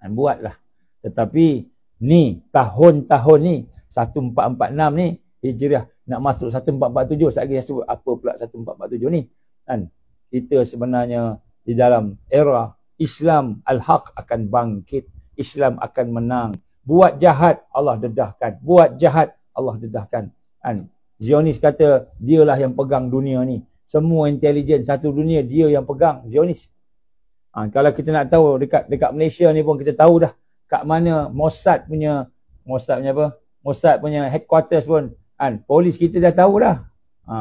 Buatlah. Tetapi ni, tahun-tahun ni, 1446 ni, Hijriah, nak masuk 1447. Saya lagi sebut apa pula 1447 ni. Kita sebenarnya di dalam era Islam al-haq akan bangkit. Islam akan menang. Buat jahat, Allah dedahkan. Buat jahat, Allah dedahkan. Zionis kata, dialah yang pegang dunia ni. Semua intelijen satu dunia, dia yang pegang. Zionis. Kalau kita nak tahu, dekat Malaysia ni pun kita tahu dah. Kat mana Mossad punya headquarters pun. Polis kita dah tahu dah.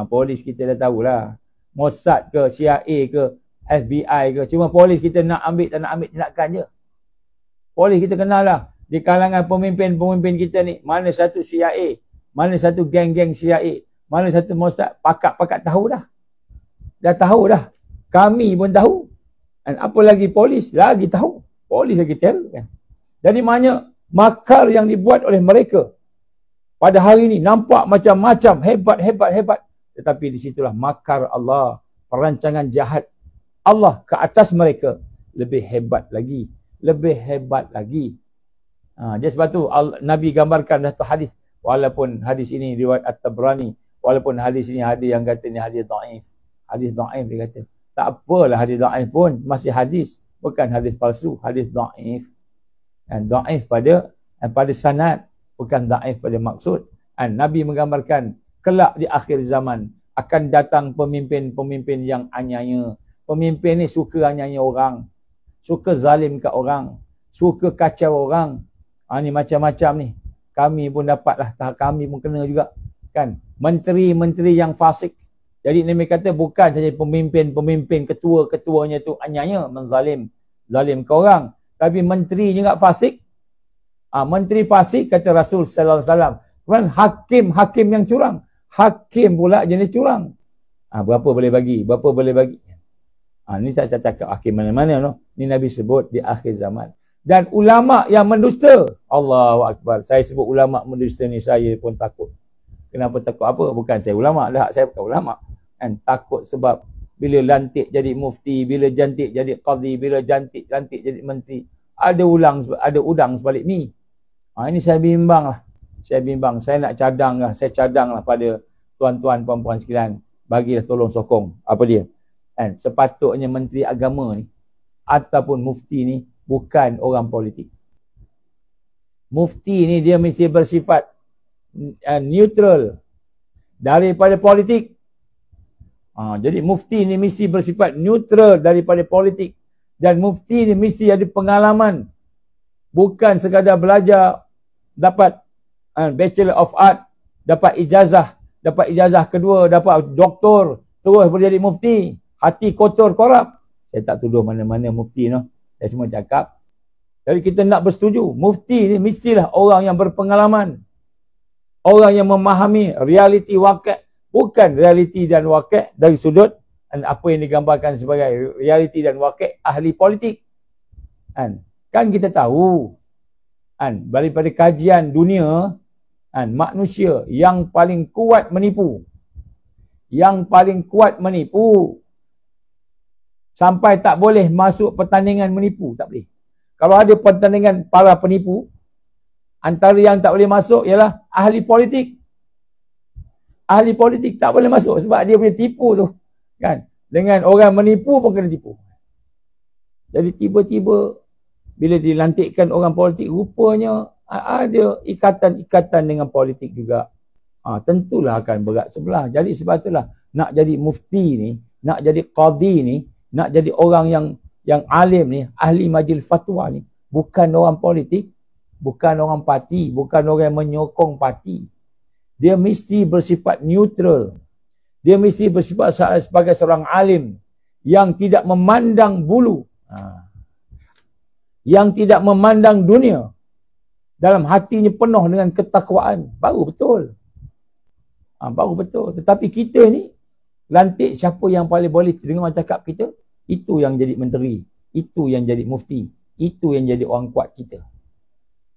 Polis kita dah tahu lah. Mossad ke, CIA ke, FBI ke. Cuma polis kita nak ambil tak nak ambil tindakan je. Polis kita kenal lah. Di kalangan pemimpin-pemimpin kita ni. Mana satu CIA. Mana satu geng-geng CIA. Mana satu Mossad. Pakat-pakat tahu dah. Dah tahu dah. Kami pun tahu. Dan apa lagi polis. Lagi tahu. Polis lagi terror kan. Jadi maknanya makar yang dibuat oleh mereka. Pada hari ini nampak macam-macam. Hebat. Tetapi di situlah makar Allah. Perancangan jahat Allah ke atas mereka lebih hebat lagi. Jadi sebab tu Nabi gambarkan satu hadis. Walaupun hadis ini riwayat At-Tabrani. Walaupun hadis ini ada yang kata ni hadis dhaif. Hadis dhaif dia kata. Tak apalah hadis dhaif pun. Masih hadis. Bukan hadis palsu. Hadis dhaif. Dan dhaif pada sanad. Bukan dhaif pada maksud. Nabi menggambarkan. Kelak di akhir zaman. Akan datang pemimpin-pemimpin yang anyaya. Pemimpin ni suka anyaya orang. Suka zalim kat orang. Suka kacau orang. Ni macam-macam ni. Kami pun dapatlah. Kami pun kena juga. Kan? Menteri-menteri yang fasik. Jadi Nabi kata bukan saja pemimpin-pemimpin, ketua-ketuanya tu anyanya menzalim, zalim ke orang. Tapi menteri juga fasik. Menteri fasik kata Rasul sallallahu alaihi wasallam. Kemudian hakim yang curang. Hakim pula jenis curang. Berapa boleh bagi? Berapa boleh bagi? Ni saya cakap hakim mana-mana no. Ni Nabi sebut di akhir zaman. Dan ulama yang mendusta. Allahu Akbar. Saya sebut ulama mendusta ni saya pun takut. Kenapa takut apa? Bukan saya ulama dah. Saya bukan ulama. Kan? Takut sebab bila lantik jadi mufti, bila jantik jadi qadhi, bila jantik jadi menteri. Ada udang sebalik mi. Ini saya bimbang lah. Saya nak cadang lah. Saya cadang lah pada tuan-tuan, puan-puan sekalian. Bagilah tolong sokong. Apa dia? Kan? Sepatutnya menteri agama ni ataupun mufti ni bukan orang politik. Mufti ni dia mesti bersifat neutral daripada politik. Jadi mufti ni mesti bersifat neutral daripada politik. Dan mufti ni mesti ada pengalaman. Bukan sekadar belajar, dapat Bachelor of Art, dapat ijazah kedua, dapat doktor, terus boleh jadi mufti. Hati kotor, korup. Saya tak tuduh mana-mana mufti no. Saya cuma cakap. Jadi kita nak bersetuju. Mufti ni mestilah orang yang berpengalaman. Orang yang memahami realiti wakil. Bukan realiti dan wakil dari sudut apa yang digambarkan sebagai realiti dan wakil ahli politik. Kan kita tahu. Daripada kajian dunia, manusia yang paling kuat menipu. Yang paling kuat menipu. Sampai tak boleh masuk pertandingan menipu. Tak boleh. Kalau ada pertandingan para penipu, antara yang tak boleh masuk ialah ahli politik. Ahli politik tak boleh masuk sebab dia boleh tipu tu. Kan? Dengan orang menipu pun kena tipu. Jadi tiba-tiba bila dilantikkan orang politik, rupanya ada ikatan-ikatan dengan politik juga. Tentulah akan berat sebelah. Jadi sebab itulah nak jadi mufti ni, nak jadi qadhi ni, nak jadi orang yang alim ni, ahli majlis fatwa ni, bukan orang politik, bukan orang parti, bukan orang yang menyokong parti. Dia mesti bersifat neutral. Dia mesti bersifat sebagai seorang alim yang tidak memandang bulu. Yang tidak memandang dunia. Dalam hatinya penuh dengan ketakwaan. Baru betul. Baru betul. Tetapi kita ni, lantik siapa yang paling boleh dengar cakap kita, itu yang jadi menteri. Itu yang jadi mufti. Itu yang jadi orang kuat kita.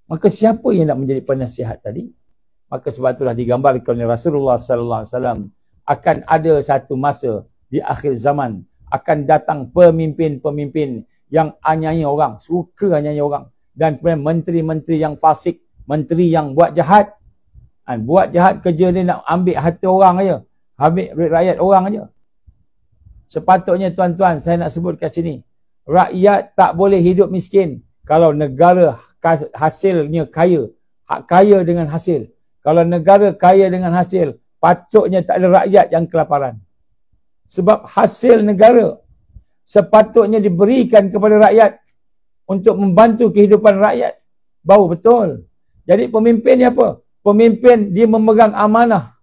Maka siapa yang nak menjadi penasihat tadi? Maka sebab itulah digambarkan oleh Rasulullah sallallahu alaihi wasallam, akan ada satu masa di akhir zaman akan datang pemimpin-pemimpin yang anyai orang, suka anyai orang, dan kemudian menteri-menteri yang fasik, menteri yang buat jahat. Buat jahat, kerja dia nak ambil harta orang aja, ambil rakyat orang aja. Sepatutnya tuan-tuan, saya nak sebut kat sini, rakyat tak boleh hidup miskin kalau negara hasilnya kaya, kaya dengan hasil. Kalau negara kaya dengan hasil, patutnya tak ada rakyat yang kelaparan. Sebab hasil negara sepatutnya diberikan kepada rakyat untuk membantu kehidupan rakyat. Baru betul. Jadi pemimpin ni apa? Pemimpin dia memegang amanah.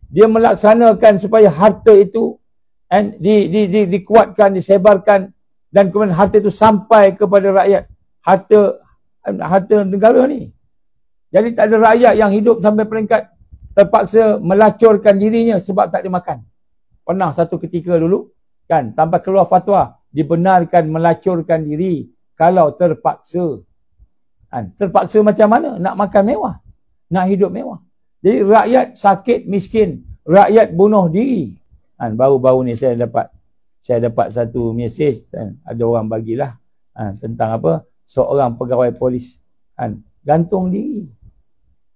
Dia melaksanakan supaya harta itu dikuatkan, disebarkan, dan kemudian harta itu sampai kepada rakyat. Harta negara ni. Jadi tak ada rakyat yang hidup sampai peringkat terpaksa melacurkan dirinya sebab tak dimakan. Pernah satu ketika dulu, kan, tanpa keluar fatwa, dibenarkan melacurkan diri kalau terpaksa. Terpaksa macam mana? Nak makan mewah, nak hidup mewah. Jadi rakyat sakit miskin, rakyat bunuh diri. Baru-baru ni saya dapat satu mesej, ada orang bagilah tentang apa, seorang pegawai polis gantung diri.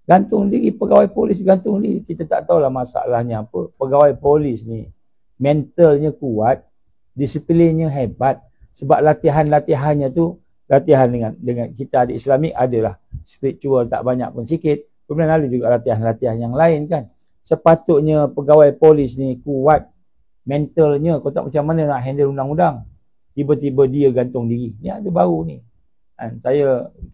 Gantung diri, pegawai polis gantung diri. Kita tak tahulah masalahnya apa. Pegawai polis ni mentalnya kuat, disiplinnya hebat. Sebab latihan-latihannya tu, latihan dengan kita di Islamik adalah spiritual tak banyak pun sikit. Kemudian ada juga latihan-latihan yang lain kan. Sepatutnya pegawai polis ni kuat mentalnya. Kau tak macam mana nak handle undang-undang. Tiba-tiba dia gantung diri. Ni ada baru ni.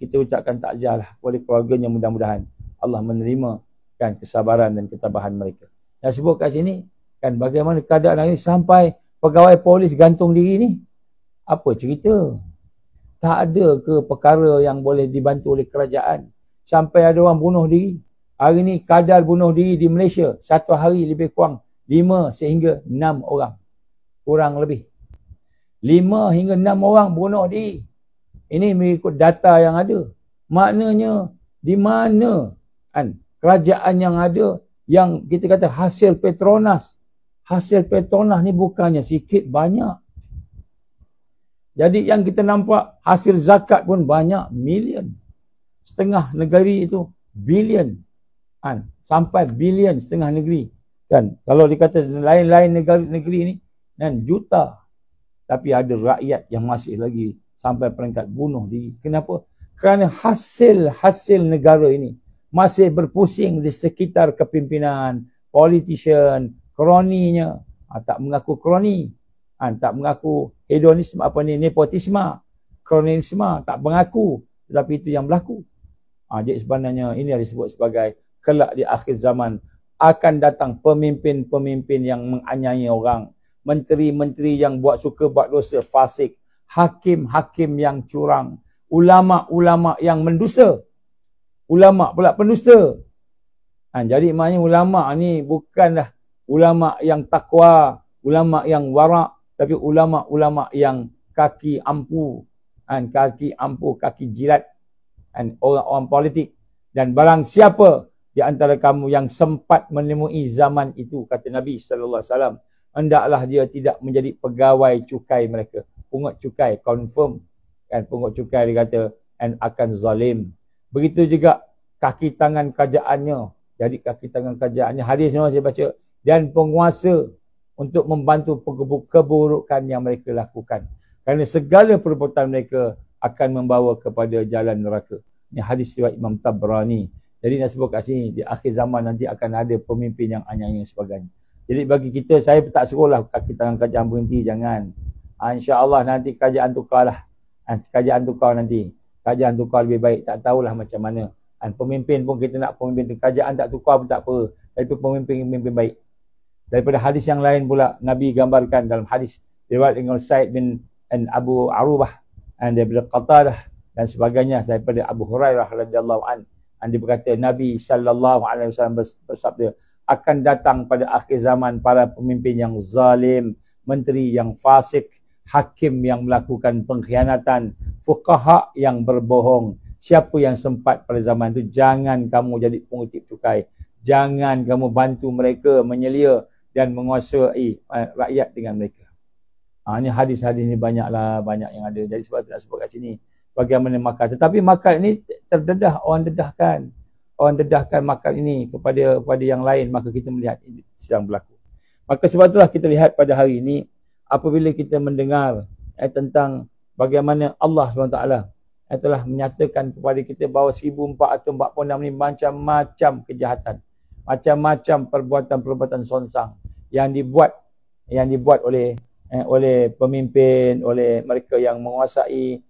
Kita ucapkan takziah lah kepada keluarganya, mudah-mudahan Allah menerima kan kesabaran dan ketabahan mereka. Dah sebut kat sini kan bagaimana keadaan hari ini sampai pegawai polis gantung diri ni. Apa cerita? Tak ada ke perkara yang boleh dibantu oleh kerajaan sampai ada orang bunuh diri. Hari ni kadar bunuh diri di Malaysia satu hari lebih kurang 5 sehingga 6 orang. Kurang lebih 5 hingga 6 orang bunuh diri. Ini mengikut data yang ada. Maknanya di mana kan kerajaan yang ada yang kita kata hasil Petronas. Hasil Petronas ni bukannya sikit banyak. Jadi yang kita nampak hasil zakat pun banyak, million. Setengah negeri itu billion. Kan? Sampai billion setengah negeri. Kan? Kalau dikata lain-lain negeri ni, kan juta. Tapi ada rakyat yang masih lagi sampai peringkat bunuh diri. Kenapa? Kerana hasil negara ini masih berpusing di sekitar kepimpinan, politician, kroninya. Tak mengaku kroni. Tak mengaku hedonisme, nepotisme, kronisme, tak mengaku. Tetapi itu yang berlaku. Jadi sebenarnya ini disebut sebagai kelak di akhir zaman akan datang pemimpin-pemimpin yang menganiaya orang. Menteri-menteri yang suka buat dosa, fasik. Hakim-hakim yang curang. Ulama-ulama yang mendusta. Ulama pula pendusta. Jadi maknanya ulama ni bukanlah ulama yang takwa, ulama yang warak, tapi ulama-ulama yang kaki ampu, kaki jilat, orang-orang politik. Dan barang siapa di antara kamu yang sempat menemui zaman itu, kata Nabi SAW, hendaklah dia tidak menjadi pegawai cukai mereka. Pungut cukai, confirm. Pungut cukai dia kata, akan zalim. Begitu juga kaki tangan kerajaannya. Jadi kaki tangan kerajaannya, hadis ni saya baca, dan penguasa untuk membantu keburukan yang mereka lakukan. Kerana segala perbuatan mereka akan membawa kepada jalan neraka. Ini hadis riwayat Imam Tabrani. Jadi nak sebut kat sini, di akhir zaman nanti akan ada pemimpin yang anyaya dan sebagainya. Jadi bagi kita, saya tak suruhlah kaki tangan kerajaan berhenti, jangan. InsyaAllah nanti kerajaan tukarlah. Kerajaan tukar nanti. Kerajaan tukar lebih baik, tak tahulah macam mana. Pemimpin pun kita nak pemimpin, kerajaan tak tukar pun tak apa. Tapi pemimpin baik. Daripada hadis yang lain pula, Nabi gambarkan dalam hadis riwayat dengan Sa'id bin Abu Arubah dan daripada Qatadah dan sebagainya daripada Abu Hurairah radhiyallahu anhu. Dia berkata Nabi sallallahu alaihi wasallam bersabda, akan datang pada akhir zaman para pemimpin yang zalim, menteri yang fasik, hakim yang melakukan pengkhianatan, fuqaha yang berbohong. Siapa yang sempat pada zaman itu, jangan kamu jadi pengutip cukai. Jangan kamu bantu mereka menyelia dan menguasai rakyat dengan mereka. Ini hadis-hadis ni banyak yang ada. Jadi sebab tu nak sebut kat sini bagaimana makar. Tetapi makar ini terdedah, orang dedahkan makar ini kepada yang lain, maka kita melihat ini sedang berlaku. Maka sebab itulah kita lihat pada hari ini apabila kita mendengar tentang bagaimana Allah SWT telah menyatakan kepada kita bahawa 1446 ni macam-macam kejahatan, macam-macam perbuatan-perbuatan sonsang yang dibuat oleh pemimpin, oleh mereka yang menguasai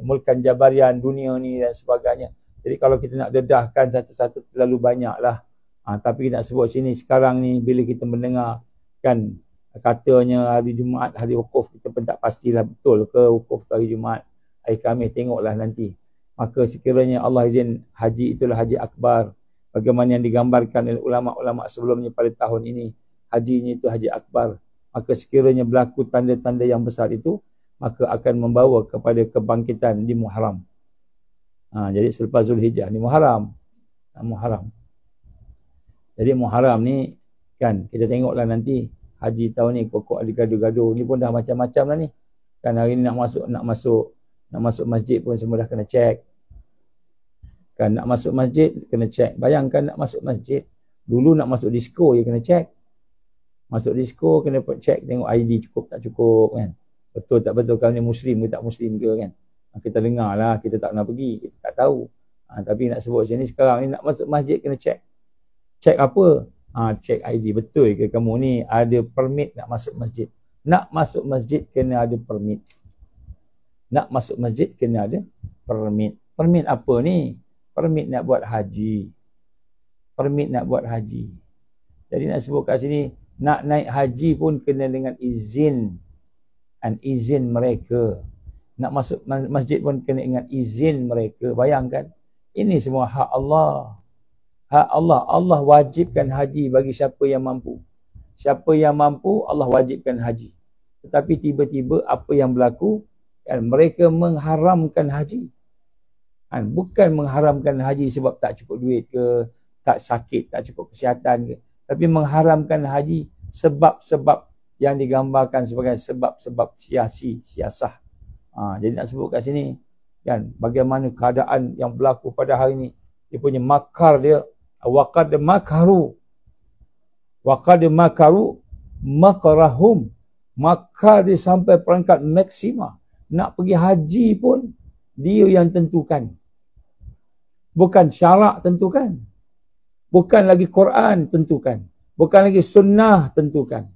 mulkan jabarian dunia ni dan sebagainya. Jadi kalau kita nak dedahkan satu-satu terlalu banyaklah. Tapi nak sebut sini sekarang ni bila kita mendengar kan katanya hari Jumaat, hari wukuf, kita pun tak pastilah betul ke wukuf hari Jumaat. Hari Khamis tengoklah nanti. Maka sekiranya Allah izin haji itulah haji akbar. Bagaimana yang digambarkan oleh ulama-ulama sebelumnya pada tahun ini. Hajinya itu haji akbar. Maka sekiranya berlaku tanda-tanda yang besar itu, maka akan membawa kepada kebangkitan di Muharram. Jadi selepas Zulhijjah ni Muharram. Jadi Muharram ni kan kita tengoklah nanti haji tahun ni kok ada gaduh-gaduh. Ni pun dah macam-macam lah ni. Kan hari ni nak masuk masjid pun semua dah kena cek. Kan nak masuk masjid kena cek. Bayangkan nak masuk masjid. Dulu nak masuk disko je kena cek. Masuk disko kena cek tengok ID cukup tak cukup kan. Betul tak betul kau ni Muslim ke tak Muslim ke kan. Kita dengar lah, kita tak pernah pergi, kita tak tahu. Tapi nak sebut sini sekarang ni nak masuk masjid kena cek. Cek apa? Cek ID. Betul ke kamu ni ada permit nak masuk masjid? Nak masuk masjid kena ada permit. Nak masuk masjid kena ada permit. Permit apa ni? Permit nak buat haji. permit nak buat haji. Jadi nak sebut kat sini, nak naik haji pun kena dengan izin. Izin mereka. Nak masuk masjid pun kena dengan izin mereka. Bayangkan, ini semua hak Allah. Hak Allah. Allah wajibkan haji bagi siapa yang mampu. Siapa yang mampu, Allah wajibkan haji. Tetapi tiba-tiba apa yang berlaku, mereka mengharamkan haji. Bukan mengharamkan haji sebab tak cukup duit ke, tak sakit, tak cukup kesihatan ke. Tapi mengharamkan haji sebab-sebab yang digambarkan sebagai sebab-sebab siasah. Jadi nak sebut kat sini, bagaimana keadaan yang berlaku pada hari ini. Dia punya makar dia. Waqad makaru makarahum. Makar dia sampai peringkat maksima. Nak pergi haji pun dia yang tentukan. Bukan syarak tentukan. Bukan lagi Quran tentukan. Bukan lagi sunnah tentukan.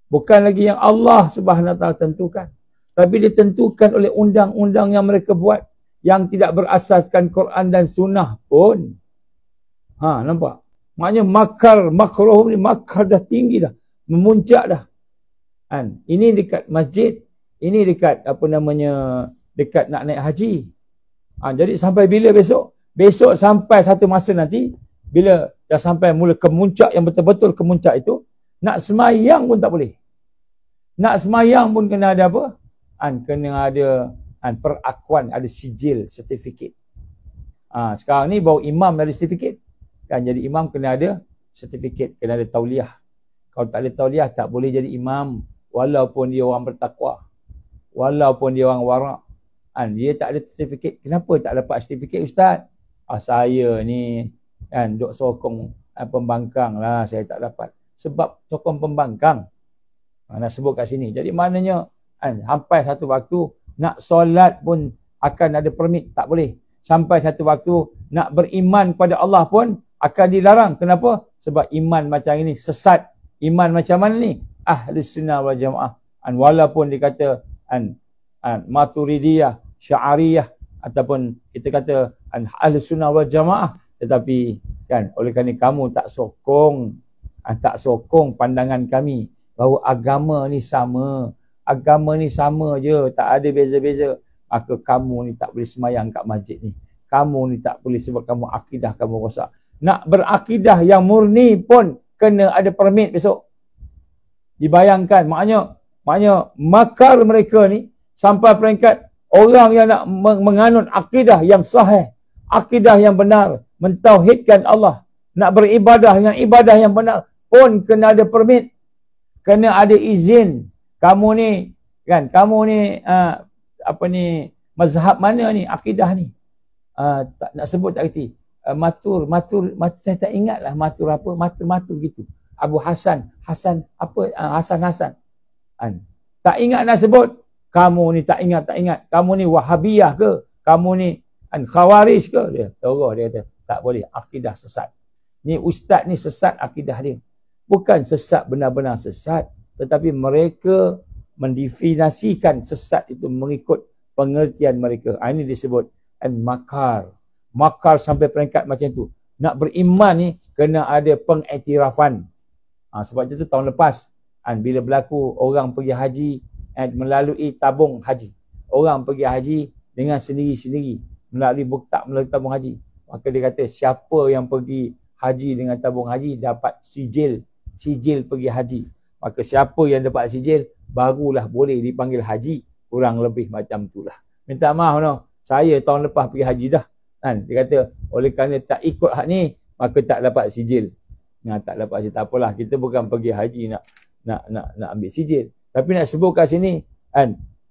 Bukan lagi yang Allah Subhanahu Wa Taala tentukan. Tapi ditentukan oleh undang-undang yang mereka buat. Yang tidak berasaskan Quran dan sunnah pun. Nampak? Maknanya makruh ni makar dah tinggi dah. Memuncak dah. Ini dekat masjid. Ini dekat dekat nak naik haji. Jadi sampai bila besok? Besok sampai satu masa nanti, bila dah sampai mula kemuncak yang betul-betul kemuncak itu, nak semayang pun tak boleh. Nak semayang pun kena ada apa? Kena ada perakuan, ada sijil, sertifikat. Sekarang ni baru imam ada sertifikat. Jadi imam kena ada sertifikat, kena ada tauliah. Kalau tak ada tauliah, tak boleh jadi imam. Walaupun dia orang bertakwa. Walaupun dia orang warak. Dia tak ada sertifikat. Kenapa tak dapat sertifikat, Ustaz? Saya ni duk sokong pembangkang lah, saya tak dapat. Sebab sokong pembangkang. Nak sebut kat sini. Jadi maknanya, sampai satu waktu, nak solat pun akan ada permit. Tak boleh. Sampai satu waktu, nak beriman pada Allah pun akan dilarang. Kenapa? Sebab iman macam ini sesat. Iman macam mana ni? Ahlus Sunnah wal Jamaah. Walaupun dikata Maturidiyah, Sya'ariyah, ataupun kita kata Ahlus Sunnah wal Jamaah, tetapi oleh kerana kamu tak sokong pandangan kami bahawa agama ni sama. Agama ni sama je, tak ada beza-beza. Maka kamu ni tak boleh semayang kat masjid ni. Kamu ni tak boleh sebab kamu akidah kamu rosak. Nak berakidah yang murni pun kena ada permit besok. Dibayangkan, maknanya makar mereka ni sampai peringkat orang yang nak menganut akidah yang sahih, akidah yang benar, mentauhidkan Allah, nak beribadah dengan ibadah yang benar pun kena ada permit, kena ada izin. Kamu ni mazhab mana ni, akidah ni? Tak nak sebut tak kerti. Matur, saya tak ingat lah matur apa, matur gitu. Abu Hasan. Hasan. Tak ingat nak sebut. Kamu ni tak ingat. Kamu ni Wahabiyah ke? Kamu ni Khawarij ke? Dia kata, tak boleh. Akidah sesat. Ni ustaz ni sesat akidah dia. Bukan sesat benar-benar sesat. Tetapi mereka mendefinisikan sesat itu mengikut pengertian mereka. Ini disebut makar. Makar sampai peringkat macam tu. Nak beriman ni kena ada pengiktirafan. Sebab itu tahun lepas bila berlaku orang pergi haji melalui tabung haji. Orang pergi haji dengan sendiri-sendiri melalui tabung haji. Maka dia kata siapa yang pergi haji dengan tabung haji dapat sijil pergi haji. Maka siapa yang dapat sijil barulah boleh dipanggil haji. Kurang lebih macam itulah. Minta maaf saya tahun lepas pergi haji dah. Dia kata oleh kerana tak ikut hak ni maka tak dapat sijil. Tak dapat sijil. Tak apalah, kita bukan pergi haji nak ambil sijil. Tapi nak sebut kat sini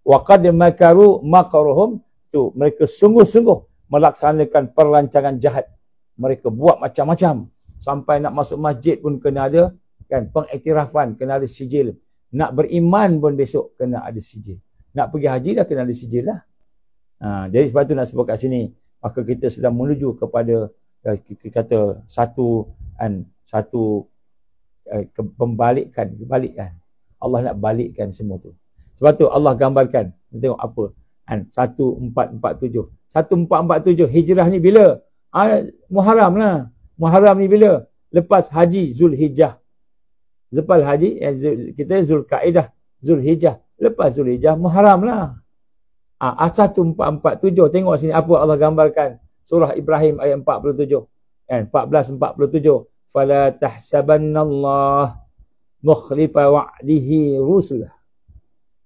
waqad makaru makaruhum, tu mereka sungguh-sungguh melaksanakan perancangan jahat. Mereka buat macam-macam. Sampai nak masuk masjid pun kena ada pengiktirafan, kena ada sijil. Nak beriman pun besok kena ada sijil. Nak pergi haji dah kena ada sijil lah. Jadi sebab tu nak sebut kat sini, maka kita sedang menuju kepada kita kata satu kebalikan. Allah nak balikkan semua tu. Sebab tu Allah gambarkan. Tengok apa? 1447. 1447 hijrah ni bila? Muharram lah. Muharram ni bila? Lepas haji Zulhijjah. Lepas haji, kita Zulkaidah, Zulhijjah. Lepas Zulhijjah, Muharram lah. 1447. Tengok sini apa Allah gambarkan. Surah Ibrahim ayat 47. 14:47. Fala tahsabannallah mukhlifa wa'dihi rusulah.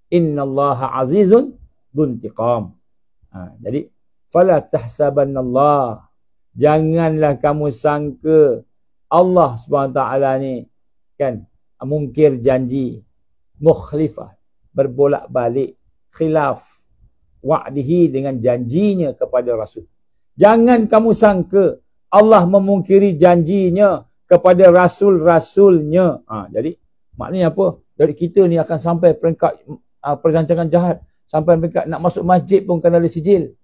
Innallaha azizun dzuntiqam. Jadi fala tahsabannallah, janganlah kamu sangka Allah SWT ni kan mungkir janji, mukhlifah, berbolak-balik, khilaf wa'dihi, dengan janjinya kepada Rasul. Jangan kamu sangka Allah memungkiri janjinya kepada Rasul-Rasulnya. Jadi maknanya apa? Jadi kita ni akan sampai peringkat perancangan jahat, sampai peringkat nak masuk masjid pun kena ada sijil.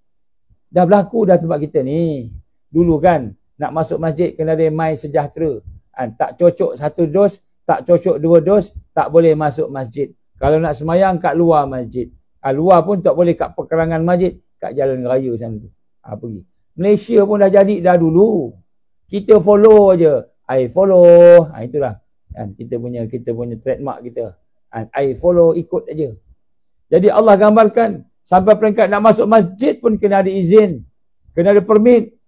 Dah berlaku dah tempat kita ni. Dulu kan nak masuk masjid kena ada My Sejahtera. Tak cocok 1 dos, tak cocok 2 dos, tak boleh masuk masjid. Kalau nak semayang kat luar masjid. Luar pun tak boleh, kat perkerangan masjid, kat jalan raya sana tu. Pergi. Malaysia pun dah jadi dah dulu. Kita follow aja. I follow. Itulah. Kita punya trademark kita. I follow, ikut aja. Jadi Allah gambarkan sampai peringkat nak masuk masjid pun kena ada izin. Kena ada permit.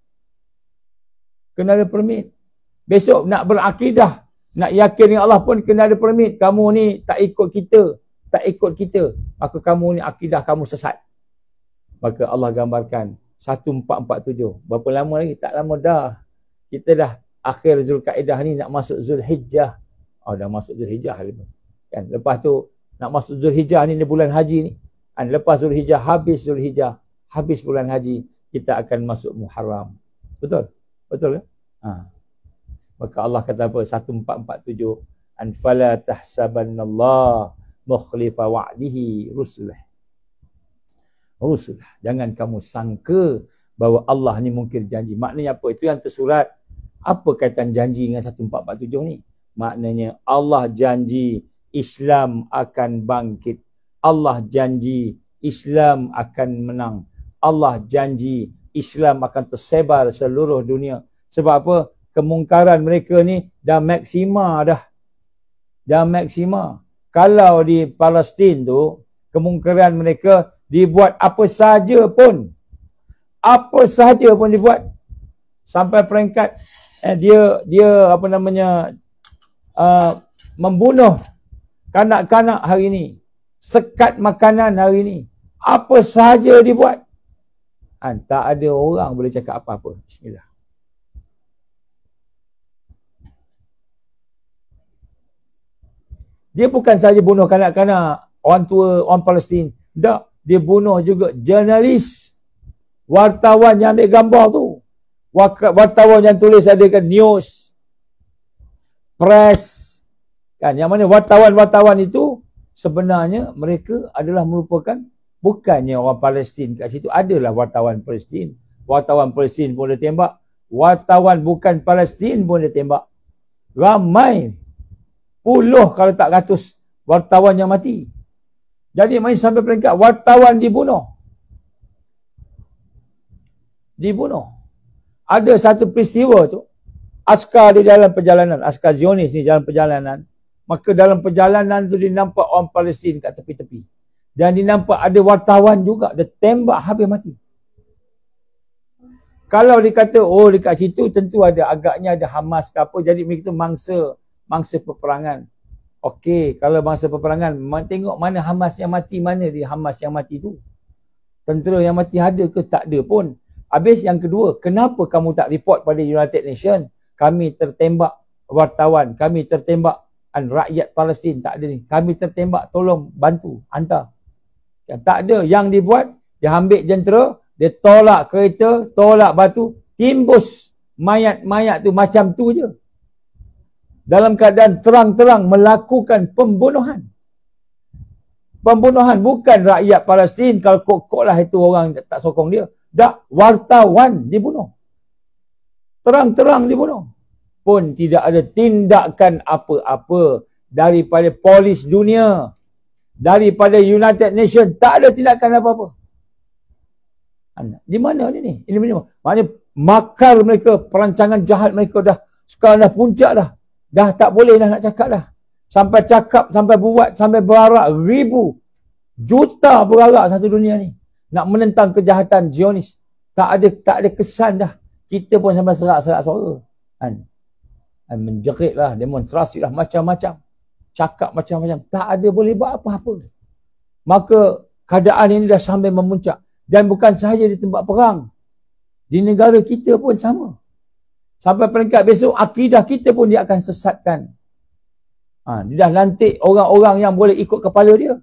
Kena ada permit. Besok nak berakidah, nak yakin dengan Allah pun kena ada permit. Kamu ni tak ikut kita, tak ikut kita, maka kamu ni akidah kamu sesat. Maka Allah gambarkan 1447. Berapa lama lagi? Tak lama dah. Kita dah akhir Zulkaidah ni nak masuk Zulhijjah. Dah masuk Zulhijjah kan. Lepas tu nak masuk Zulhijjah ni bulan haji ni. Lepas Zulhijjah, habis Zulhijjah, habis bulan haji, kita akan masuk Muharram. Betul? Betul kan? Maka Allah kata apa? 1447. Fala tahsabannallah mukhlifa wa'dihi rusulah. Rusulah. Jangan kamu sangka bahawa Allah ni mungkir janji. Maknanya apa? Itu yang tersurat. Apa kaitan janji dengan 1447 ni? Maknanya Allah janji Islam akan bangkit. Allah janji Islam akan menang. Allah janji Islam akan tersebar seluruh dunia. Sebab apa? Kemungkaran mereka ni dah maksima dah. Dah maksima. Kalau di Palestin tu, kemungkaran mereka dibuat apa saja pun. Apa saja pun dibuat. Sampai peringkat dia apa namanya membunuh kanak-kanak hari ni. Sekat makanan hari ni. Apa sahaja dibuat. Tak ada orang boleh cakap apa-apa. Bismillah. Dia bukan sahaja bunuh kanak-kanak, orang tua, orang Palestin. Tak. Dia bunuh juga jurnalis. Wartawan yang ambil gambar tu. Wartawan yang tulis adakan news. Press. Kan, yang mana wartawan-wartawan itu sebenarnya mereka adalah merupakan bukannya orang Palestin kat situ. Adalah wartawan Palestin. Wartawan Palestin pun dia tembak. Wartawan bukan Palestin pun dia tembak. Ramai. Puluh kalau tak ratus wartawan yang mati. Jadi main sampai peringkat wartawan dibunuh. Dibunuh. Ada satu peristiwa tu. Askar di dalam perjalanan. Askar Zionis ni dalam perjalanan. Maka dalam perjalanan tu dia nampak orang Palestin kat tepi-tepi. Dan dia nampak ada wartawan juga. Dia tembak habis mati. Kalau dia kata, oh dekat situ tentu ada agaknya ada Hamas ke apa. Jadi begitu mangsa peperangan. Okey, kalau mangsa peperangan, tengok mana Hamas yang mati, mana dia Hamas yang mati tu. Tentera yang mati ada ke? Tak ada pun. Habis yang kedua, kenapa kamu tak report pada United Nations? Kami tertembak wartawan, kami tertembak rakyat Palestin, tak ada ni. Kami tertembak, tolong bantu, hantar. Tak ada. Yang dibuat, dia ambil jentera, dia tolak kereta, tolak batu, timbus mayat-mayat tu macam tu je. Dalam keadaan terang-terang melakukan pembunuhan. Pembunuhan bukan rakyat Palestin. Kalau kok-kok lah itu orang tak sokong dia. Tak, wartawan dibunuh. Terang-terang dibunuh. Pun tidak ada tindakan apa-apa daripada polis dunia. Daripada United Nations. Tak ada tindakan apa-apa. Di mana ni? Ini mana? Maknanya makar mereka, perancangan jahat mereka dah sekarang dah puncak dah. Dah tak boleh dah nak cakap dah. Sampai cakap, sampai buat, sampai berarak ribu, juta berarak satu dunia ni. Nak menentang kejahatan Zionis. Tak ada kesan dah. Kita pun sampai serak-serak suara. Kan? Menjerit lah, demonstrasi lah, macam-macam. Cakap macam-macam. Tak ada boleh buat apa-apa. Maka keadaan ini dah sampai memuncak. Dan bukan sahaja di tempat perang. Di negara kita pun sama. Sampai peringkat besok, akidah kita pun dia akan sesatkan. Dia dah lantik orang-orang yang boleh ikut kepala dia.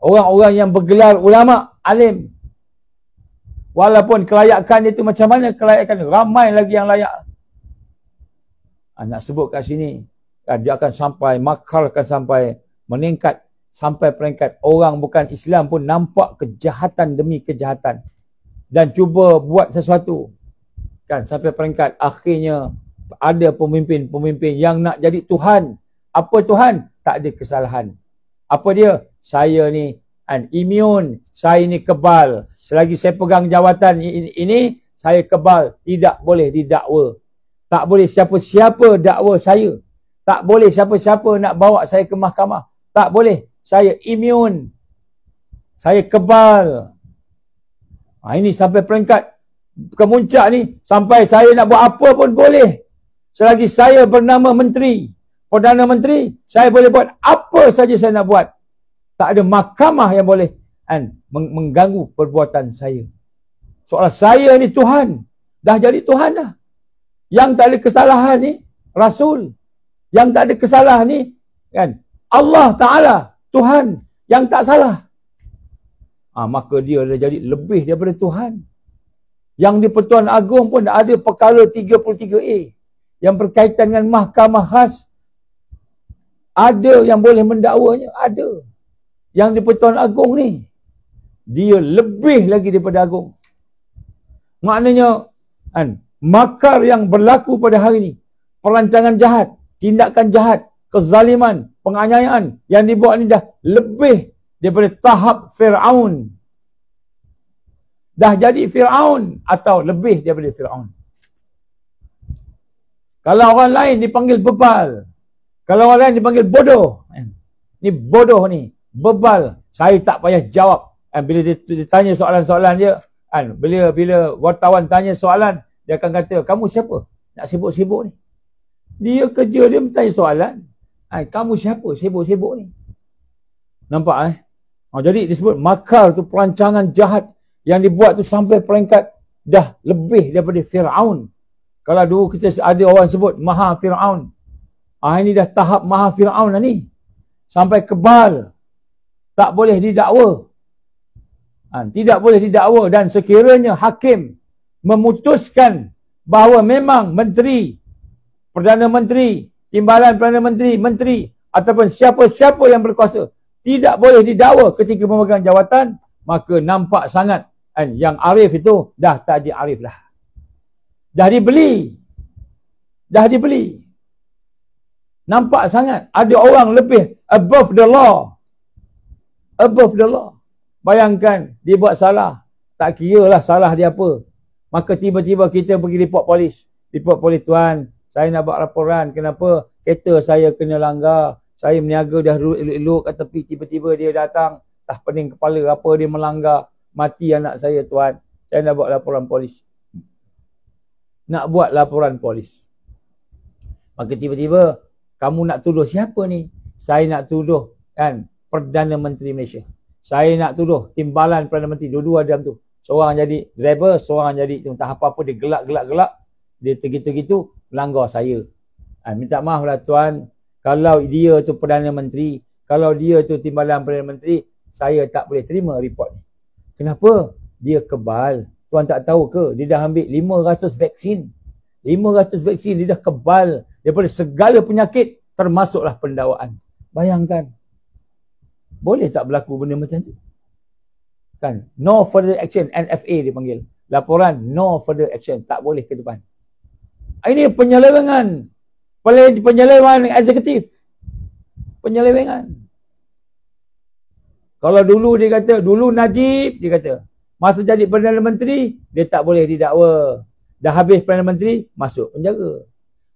Orang-orang yang bergelar ulama, alim. Walaupun kelayakan dia tu macam mana kelayakan dia. Ramai lagi yang layak. Nak sebut kat sini, dia akan sampai, makar akan sampai, meningkat. Sampai peringkat orang bukan Islam pun nampak kejahatan demi kejahatan. Dan cuba buat sesuatu. Kan, sampai peringkat akhirnya ada pemimpin-pemimpin yang nak jadi Tuhan. Apa Tuhan? Tak ada kesalahan. Apa dia? Saya ni imun, saya ni kebal. Selagi saya pegang jawatan ini, saya kebal. Tidak boleh didakwa. Tak boleh siapa-siapa dakwa saya. Tak boleh siapa-siapa nak bawa saya ke mahkamah. Tak boleh. Saya imun. Saya kebal. Ini sampai peringkat kemuncak ni. Sampai saya nak buat apa pun boleh. Selagi saya bernama menteri, Perdana Menteri, saya boleh buat apa saja saya nak buat. Tak ada mahkamah yang boleh mengganggu perbuatan saya. Soalan saya ni Tuhan. Dah jadi Tuhan dah. Yang tak ada kesalahan ni Rasul. Yang tak ada kesalahan ni Allah Ta'ala, Tuhan yang tak salah. Maka dia dah jadi lebih daripada Tuhan. Yang di Pertuan Agong pun ada perkara 33A yang berkaitan dengan mahkamah khas. Ada yang boleh mendakwanya, ada. Yang di Pertuan Agong ni, dia lebih lagi daripada Agong. Maknanya makar yang berlaku pada hari ini, perancangan jahat, tindakan jahat, kezaliman, penganiayaan yang dibuat ni dah lebih daripada tahap Fir'aun. Dah jadi Fir'aun atau lebih daripada Fir'aun. Kalau orang lain dipanggil bebal, kalau orang lain dipanggil bodoh, ni bodoh ni, bebal, saya tak payah jawab. Bila dia tanya soalan-soalan dia, bila wartawan tanya soalan, dia akan kata, kamu siapa? Nak sibuk-sibuk ni. Dia kerja dia bertanya soalan. Kamu siapa? Sibuk-sibuk ni. Nampak jadi disebut makar tu perancangan jahat yang dibuat tu sampai peringkat dah lebih daripada Fir'aun. Kalau dulu kita ada orang sebut Maha Fir'aun. Ini dah tahap Maha Fir'aun lah ni. Sampai kebal. Tak boleh didakwa. Tidak boleh didakwa. Dan sekiranya hakim memutuskan bahawa memang menteri, Perdana Menteri, timbalan Perdana Menteri, menteri ataupun siapa-siapa yang berkuasa tidak boleh didakwa ketika memegang jawatan, maka nampak sangat yang arif itu dah tak jadi arif lah. Dah dibeli. Dah dibeli. Nampak sangat ada orang lebih above the law. Above the law. Bayangkan dia buat salah. Tak kira lah salah dia apa. Maka tiba-tiba kita pergi report polis. Report polis, tuan, saya nak buat laporan. Kenapa kereta saya kena langgar. Saya meniaga dah elok-elok kat tepi. Tiba-tiba dia datang. Dah pening kepala apa dia melanggar. Mati anak saya, tuan. Saya nak buat laporan polis. Nak buat laporan polis. Maka tiba-tiba kamu nak tuduh siapa ni? Saya nak tuduh Perdana Menteri Malaysia. Saya nak tuduh timbalan Perdana Menteri. Dua-dua dalam tu. Seorang jadi driver, seorang jadi entah apa-apa, dia gelak-gelak-gelak. Dia tergitu-gitu, melanggar saya. Minta maaf lah tuan, kalau dia tu Perdana Menteri, kalau dia tu timbalan Perdana Menteri, saya tak boleh terima report ni. Kenapa? Dia kebal. Tuan tak tahu ke? Dia dah ambil 500 vaksin. 500 vaksin, dia dah kebal daripada segala penyakit, termasuklah pendakwaan. Bayangkan. Boleh tak berlaku benda macam tu? No further action, NFA dipanggil. Laporan no further action, tak boleh ke depan. Ini penyelewengan. Penyelewengan eksekutif. Penyelewengan. Kalau dulu dia kata, dulu Najib dia kata, masa jadi Perdana Menteri, dia tak boleh didakwa. Dah habis Perdana Menteri, masuk penjara.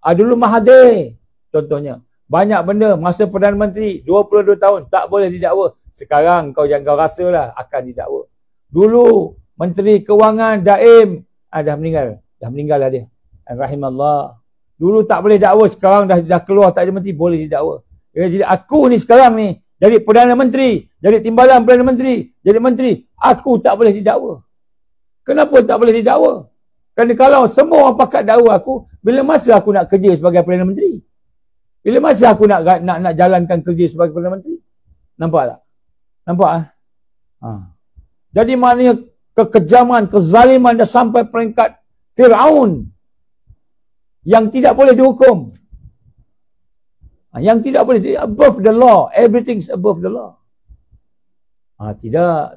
Dulu Mahathir, contohnya. Banyak benda, masa Perdana Menteri, 22 tahun, tak boleh didakwa. Sekarang kau jangan kau rasalah akan didakwa. Dulu, Menteri Kewangan, Daim, dah meninggal. Dah meninggal lah dia. Rahimallah. Dulu tak boleh dakwa, sekarang dah keluar tak ada menteri, boleh didakwa. Jadi aku ni sekarang ni, jadi Perdana Menteri, jadi timbalan Perdana Menteri, jadi menteri, aku tak boleh didakwa. Kenapa tak boleh didakwa? Kerana kalau semua orang pakat dakwa aku, bila masa aku nak kerja sebagai Perdana Menteri? Bila masa aku nak jalankan kerja sebagai Perdana Menteri? Nampak tak? Nampak ah? Jadi maknanya kekejaman, kezaliman dah sampai peringkat Fir'aun yang tidak boleh dihukum. Yang tidak boleh, above the law, everything's above the law. Tidak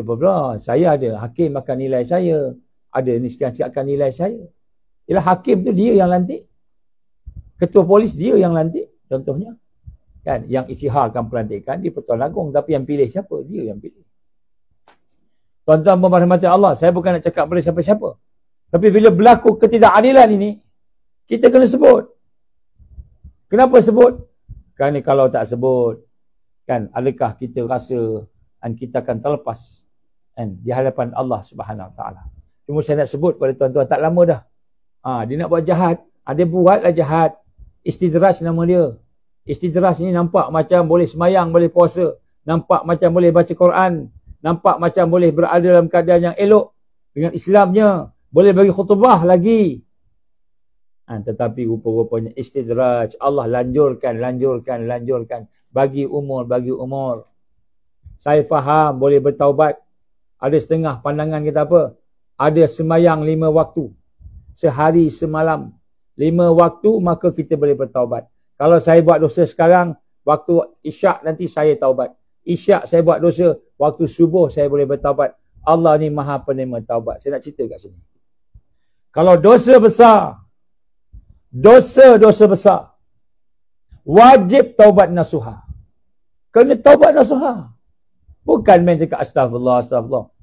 above the law. Saya ada, hakim akan nilai saya. Ada ni sekian akan nilai saya. Ialah hakim tu dia yang lantik. Ketua polis dia yang lantik, contohnya. Kan, yang isytiharkan pelantikan di Pertuan Agong, tapi yang pilih siapa? Dia yang pilih. Tuan-tuan dan rahmati Allah, saya bukan nak cakap pada siapa-siapa. Tapi bila berlaku ketidakadilan ini, kita kena sebut. Kenapa sebut? Kerana kalau tak sebut, kan, adakah kita rasa kita akan terlepas kan, di hadapan Allah Subhanahu Wa Taala. Cuma saya nak sebut pada tuan-tuan, tak lama dah. Dia nak buat jahat. Dia buatlah jahat. Istidraj nama dia. Istidraj ni nampak macam boleh semayang, boleh puasa. Nampak macam boleh baca Quran. Nampak macam boleh berada dalam keadaan yang elok dengan Islamnya. Boleh bagi khutbah lagi. Tetapi rupa-rupanya istidraj. Allah lanjurkan. Bagi umur. Saya faham boleh bertaubat. Ada setengah pandangan kita apa? Ada semayang 5 waktu. Sehari semalam. 5 waktu maka kita boleh bertaubat. Kalau saya buat dosa sekarang, waktu isyak nanti saya taubat. Isyak saya buat dosa, waktu subuh saya boleh bertaubat. Allah ni maha penerima taubat. Saya nak cerita kat sini. Kalau dosa besar, dosa besar, wajib taubat nasuha. Kena taubat nasuha. Bukan main cakap astagfirullah.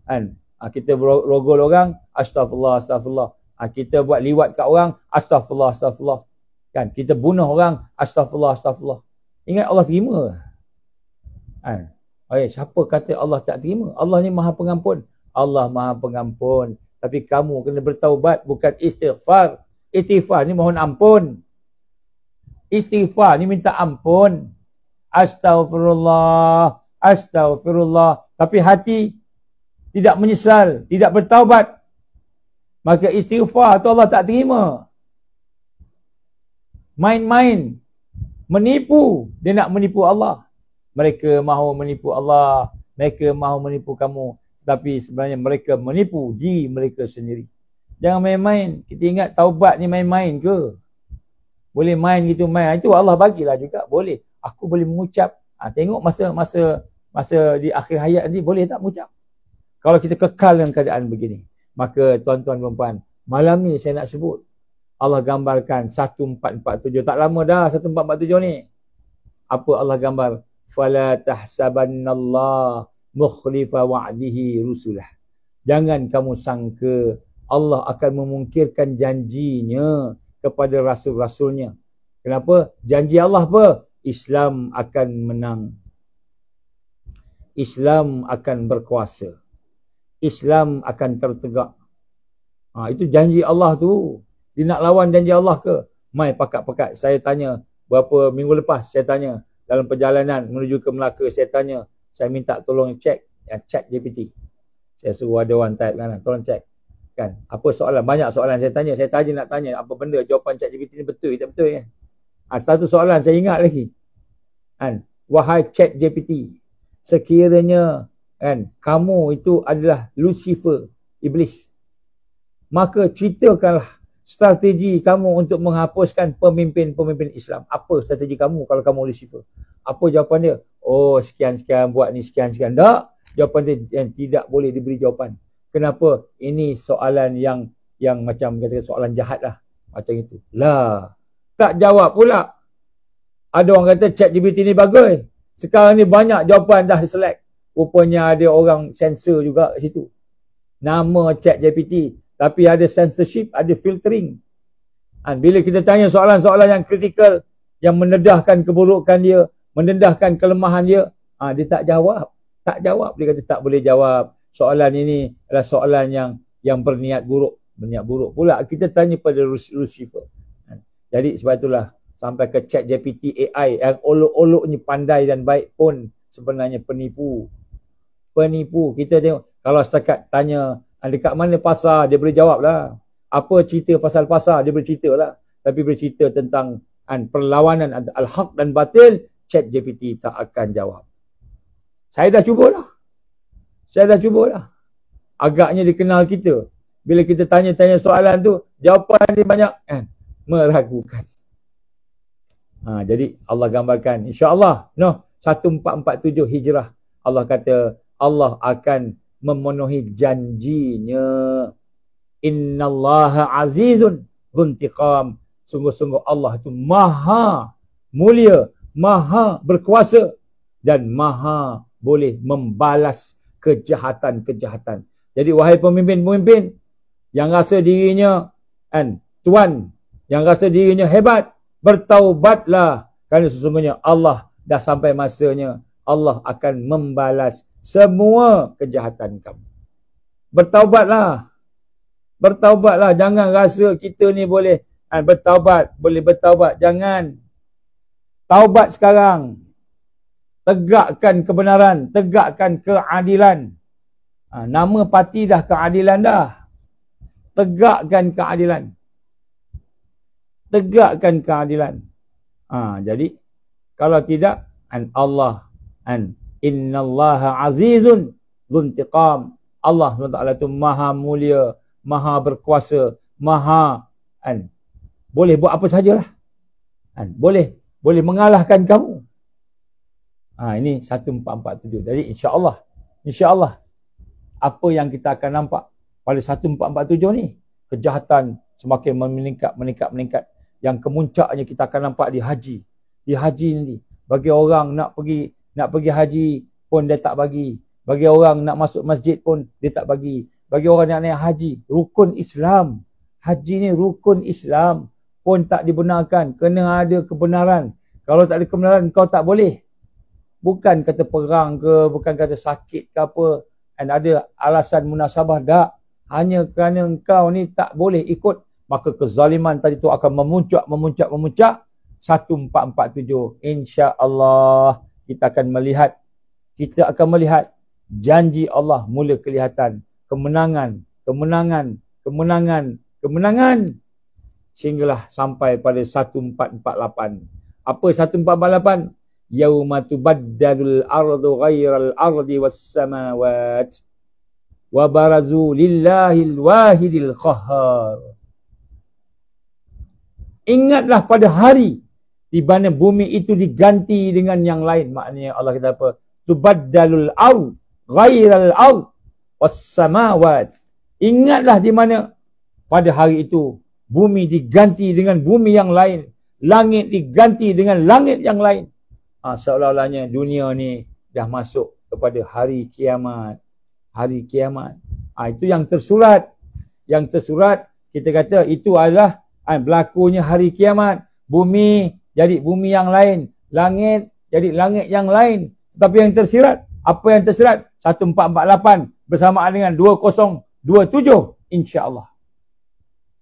Kan? Kita rogol orang, astagfirullah. Kita buat liwat kat orang, astagfirullah. Kan? Kita bunuh orang, astagfirullah. Ingat Allah terima. Kan? Siapa kata Allah tak terima? Allah ni maha pengampun. Allah maha pengampun. Tapi kamu kena bertaubat, bukan istighfar. Istighfar ni mohon ampun. Istighfar ni minta ampun. Astagfirullah. Tapi hati tidak menyesal, tidak bertaubat, maka istighfar tu Allah tak terima. Main-main, menipu, dia nak menipu Allah. Mereka mahu menipu Allah, mereka mahu menipu kamu, tapi sebenarnya mereka menipu diri mereka sendiri. Jangan main-main. Kita ingat taubat ni main-main ke? Boleh main gitu, main. Itu Allah bagilah juga, boleh. Aku boleh mengucap. Tengok masa di akhir hayat ni boleh tak mengucap? Kalau kita kekal dalam keadaan begini, maka tuan-tuan dan puan, malam ni saya nak sebut, Allah gambarkan 1447. Tak lama dah 1447 ni. Apa Allah gambar? Fala tahsabannallaha mukhlifa wa'dihi rusulah. Jangan kamu sangka Allah akan memungkirkan janjinya kepada rasul-rasulnya. Kenapa? Janji Allah apa? Islam akan menang. Islam akan berkuasa. Islam akan tertegak. Itu janji Allah tu. Dia nak lawan janji Allah ke? Mai pakat-pakat. Saya tanya berapa minggu lepas, saya tanya dalam perjalanan menuju ke Melaka, saya tanya, saya minta tolong cek GPT. Saya suruh ada orang type kan, tolong cek. Kan? Apa soalan? Banyak soalan saya tanya. Saya nak tanya apa benda, jawapan ChatGPT ni betul tak betul kan? Satu soalan saya ingat lagi. Kan? Wahai ChatGPT, sekiranya kan kamu itu adalah Lucifer, iblis, maka ceritakanlah strategi kamu untuk menghapuskan pemimpin-pemimpin Islam. Apa strategi kamu kalau kamu Lucifer? Apa jawapan dia? Oh, sekian-sekian, buat ni sekian-sekian. Tak. Jawapan dia yang tidak boleh diberi jawapan. Kenapa? Ini soalan yang macam kata soalan jahat lah. Macam itu. Lah. Tak jawab pula. Ada orang kata ChatGPT ni bagus. Sekarang ni banyak jawapan dah select. Rupanya ada orang sensor juga kat situ. Nama ChatGPT. Tapi ada censorship, ada filtering. Bila kita tanya soalan-soalan yang kritikal, yang mendedahkan keburukan dia, mendedahkan kelemahan dia, dia tak jawab. Tak jawab. Dia kata tak boleh jawab. Soalan ini adalah soalan yang berniat buruk. Berniat buruk pula kita tanya pada Lucifer. Jadi sebab itulah sampai ke ChatGPT AI yang olok-oloknya pandai dan baik pun sebenarnya penipu. Penipu. Kita tengok kalau setakat tanya dekat mana pasar, dia boleh jawab lah. Apa cerita pasal pasar, dia boleh cerita lah. Tapi boleh cerita tentang perlawanan antara al-haq dan batil, ChatGPT tak akan jawab. Saya dah cuba dah. Agaknya dikenal kita. Bila kita tanya-tanya soalan tu, jawapan dia banyak meragukan. Jadi Allah gambarkan, insya-Allah, 1447 Hijrah, Allah kata Allah akan memenuhi janjinya. Innallaha azizun dzuntiqam. Sungguh-sungguh Allah itu maha mulia, maha berkuasa dan maha boleh membalas kejahatan-kejahatan. Jadi wahai pemimpin-pemimpin yang rasa dirinya tuan, yang rasa dirinya hebat, bertaubatlah, kerana sesungguhnya Allah dah sampai masanya Allah akan membalas semua kejahatan kamu. Bertaubatlah. Jangan rasa kita ni boleh bertaubat, jangan. Taubat sekarang. Tegakkan kebenaran, tegakkan keadilan. Nama parti dah keadilan dah. Tegakkan keadilan. Jadi kalau tidak, Allah innallaha azizun dzuntiqam. Allah SWT itu maha mulia, maha berkuasa, maha boleh buat apa sajalah. Boleh mengalahkan kamu. Ini 1447. Jadi insya-Allah apa yang kita akan nampak pada 1447 ni, kejahatan semakin meningkat. Yang kemuncaknya kita akan nampak di haji. Di haji nanti, bagi orang nak pergi haji pun dia tak bagi. Bagi orang nak masuk masjid pun dia tak bagi. Bagi orang nak naik haji, rukun Islam. Haji ni rukun Islam pun tak dibenarkan. Kena ada kebenaran. Kalau tak ada kebenaran, kau tak boleh. Bukan kata perang ke, bukan kata sakit ke apa, ada alasan munasabah, tak. Hanya kerana engkau ni tak boleh ikut, maka kezaliman tadi tu akan memuncak. 1447, insya-Allah kita akan melihat janji Allah mula kelihatan, kemenangan sehinggalah sampai pada 1448. Apa 1448? Yauma tubaddalul ardu ghairal ardi was samawat wa barazu lillahil wahidil qahhar. Ingatlah pada hari di mana bumi itu diganti dengan yang lain. Maknanya Allah kata apa? Tubaddalul ardu ghairal ardi was samawat. Ingatlah di mana pada hari itu bumi diganti dengan bumi yang lain, langit diganti dengan langit yang lain. Seolah-olahnya dunia ni dah masuk kepada hari kiamat. Hari kiamat. Itu yang tersurat. Yang tersurat, kita kata itu adalah berlakunya hari kiamat. Bumi jadi bumi yang lain. Langit jadi langit yang lain. Tetapi yang tersirat, apa yang tersirat? 1448 bersamaan dengan 2027, insya-Allah.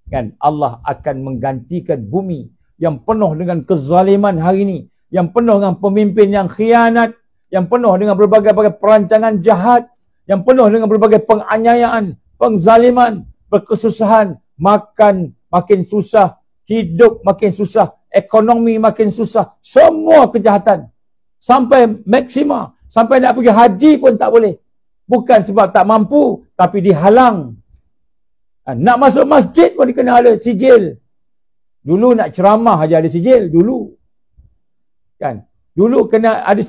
Kan Allah akan menggantikan bumi yang penuh dengan kezaliman hari ini, yang penuh dengan pemimpin yang khianat, yang penuh dengan berbagai-bagai perancangan jahat, yang penuh dengan berbagai penganiayaan, penzaliman, berkesusahan, makan makin susah, hidup makin susah, ekonomi makin susah, semua kejahatan sampai maksima, sampai nak pergi haji pun tak boleh. Bukan sebab tak mampu, tapi dihalang. Nak masuk masjid pun kena ada sijil. Dulu nak ceramah aja ada sijil dulu. Kan? Dulu kena ada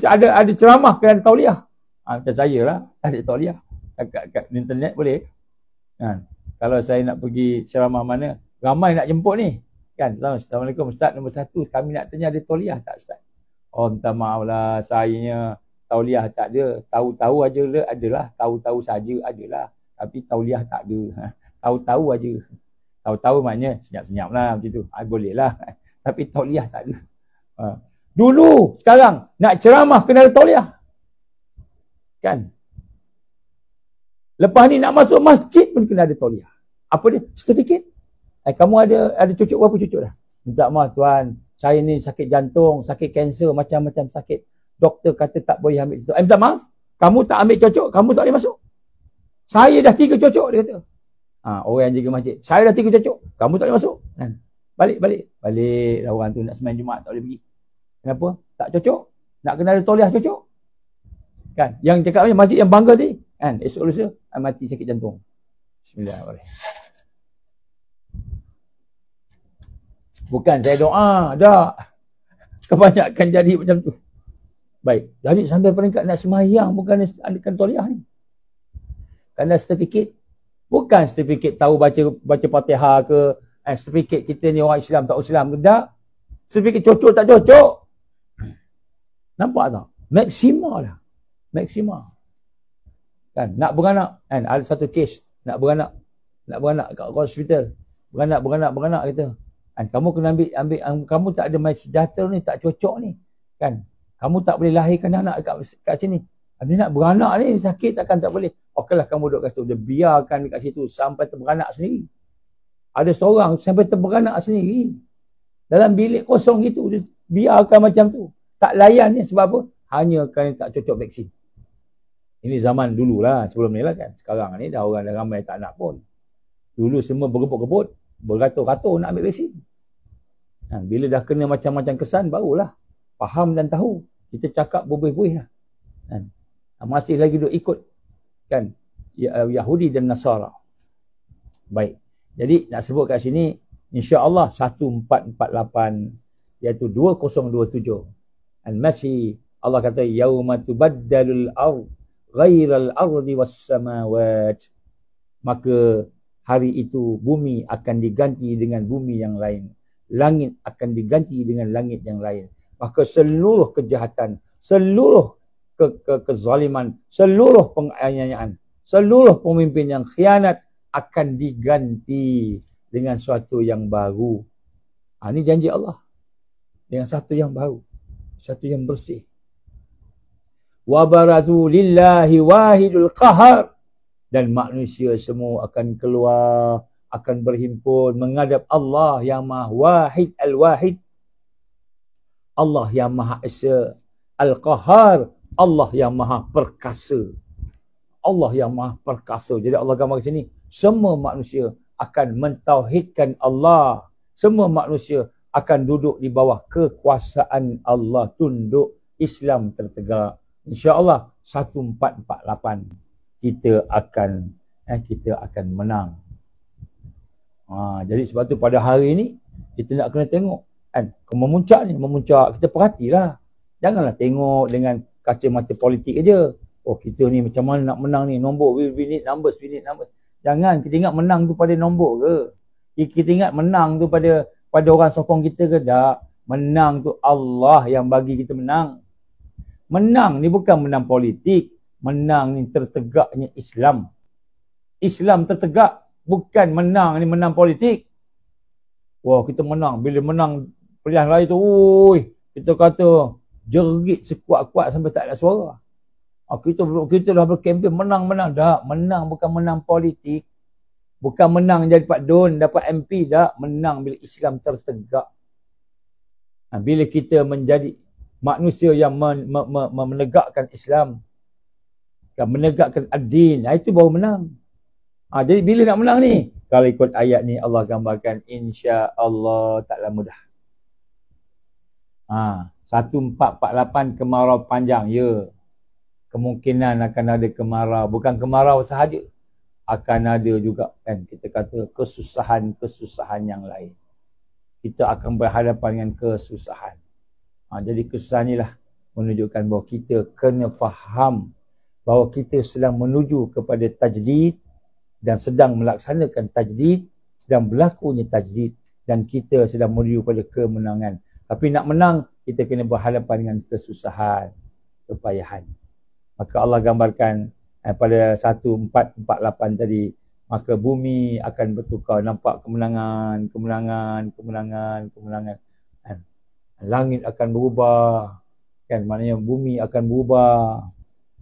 ceramah, kena ada tauliah. Macam saya lah, ada tauliah. Kat internet boleh. Kan? Kalau saya nak pergi ceramah mana, ramai nak jemput ni. Kan? Assalamualaikum Ustaz, nombor 1, kami nak tanya ada tauliah tak Ustaz? Oh, minta maaf lah, sayanya tauliah tak ada. Tahu-tahu aja adalah, tahu-tahu saja adalah. Tapi tauliah tak ada. Tahu-tahu aja. Tahu-tahu maknanya senyap-senyap lah macam tu. Boleh lah. Tapi tauliah tak ada. Dulu, sekarang, nak ceramah kena ada tauliah. Kan? Lepas ni nak masuk masjid pun kena ada tauliah. Apa dia? Sertifikat. Kamu ada cucuk berapa cucuk dah? Minta maaf tuan, saya ni sakit jantung, sakit kanser, macam-macam sakit. Doktor kata tak boleh ambil cucuk. Minta maaf, kamu tak ambil cucuk, kamu tak boleh masuk. Saya dah 3 cucuk, dia kata. Orang yang jaga masjid, saya dah 3 cucuk, kamu tak boleh masuk. Balik lah orang tu nak sembahyang Jumaat tak boleh pergi. Kenapa? Tak cocok. Nak kena ada tauliah cocok. Kan? Yang cakap masjid yang bangga tadi, kan? Esok lusa mati sakit jantung. Bismillahirrahmanirrahim. Bukan saya doa, dah. Kebanyakan jadi macam tu. Baik, jadi sampai peringkat nak sembahyang bukan adakan tauliah ni. Kerana sertifikat. Bukan sertifikat tahu baca Fatihah ke, sertifikat kita ni orang Islam tak Islam ke, tak. Sertifikat cocok tak cocok. Nampak tak? Maksima lah. Maksima. Kan, nak beranak, kan, ada satu kes nak beranak kat hospital. Beranak kata. Kan, kamu kena ambil kamu tak ada mai sejahtera ni, tak cocok ni. Kan? Kamu tak boleh lahirkan anak kat sini. Dia nak beranak ni sakit takkan tak boleh. Okeylah kamu duduk kat situ. Dia biarkan dekat situ sampai terberanak sendiri. Ada seorang sampai terberanak sendiri. Dalam bilik kosong gitu. Dia biarkan macam tu. Tak layan ni sebab apa? Hanya kerana tak cocok vaksin. Ini zaman dulu lah. Sebelum ni lah kan. Sekarang ni dah orang dah ramai tak nak pun. Dulu semua berebut-rebut. Beratur-ratur nak ambil vaksin. Bila dah kena macam-macam kesan barulah faham dan tahu. Kita cakap berbuih-buih lah. Masih lagi duk ikut kan Yahudi dan Nasara. Baik. Jadi nak sebut kat sini insya-Allah 1448 iaitu 2027. Al-Masih Allah kata yauma tubaddalul ardh ghairal ardi was samawat. Maka hari itu bumi akan diganti dengan bumi yang lain. Langit akan diganti dengan langit yang lain. Maka seluruh kejahatan, seluruh kezaliman, seluruh penganiayaan, seluruh pemimpin yang khianat akan diganti dengan suatu yang baru. Ini janji Allah. Dengan satu yang baru. Satu yang bersih. Wa barazu lillahi wahidul qahar. Dan manusia semua akan keluar, akan berhimpun menghadap Allah yang Maha Wahid Al-Wahid. Allah yang Maha Esa. Al-Qahar. Allah yang Maha Perkasa. Allah yang Maha Perkasa. Jadi Allah gambar sini, semua manusia akan mentauhidkan Allah. Semua manusia akan duduk di bawah kekuasaan Allah. Tunduk Islam tertegak. InsyaAllah 1448 kita akan menang. Jadi sebab tu pada hari ni kita nak kena tengok kan, memuncak ni, kita perhatilah. Janganlah tengok dengan kacamata politik aja. Oh kita ni macam mana nak menang ni, nombor, we need numbers. Jangan kita ingat menang tu pada nombor ke. Kita ingat menang tu pada orang sokong kita ke, tak. Menang tu Allah yang bagi kita menang. Menang ni bukan menang politik. Menang ni tertegaknya Islam. Islam tertegak. Bukan menang ni menang politik. Wah kita menang. Bila menang pilihan raya tu, kita kata jerit sekuat-kuat sampai tak ada suara. Kita dah berkempen menang-menang. Tak, menang bukan menang politik. Bukan menang jadi Pak Don, dapat MP. Tak, menang bila Islam tertegak. Bila kita menjadi manusia yang menegakkan Islam, menegakkan ad-din, itu baru menang. Jadi bila nak menang ni? Kalau ikut ayat ni Allah gambarkan insya-Allah taklah mudah. 1448 kemarau panjang, ya. Kemungkinan akan ada kemarau, bukan kemarau sahaja. Akan ada juga kan kita kata kesusahan-kesusahan yang lain. Kita akan berhadapan dengan kesusahan. Jadi kesusahan inilah menunjukkan bahawa kita kena faham bahawa kita sedang menuju kepada tajdid dan sedang melaksanakan tajdid, sedang berlakunya tajdid dan kita sedang menuju pada kemenangan. Tapi nak menang, kita kena berhadapan dengan kesusahan, kepayahan. Maka Allah gambarkan pada 1448 tadi, maka bumi akan bertukar. Nampak kemenangan, kemenangan, kemenangan, kemenangan. Kan? Langit akan berubah. Kan? Maknanya bumi akan berubah.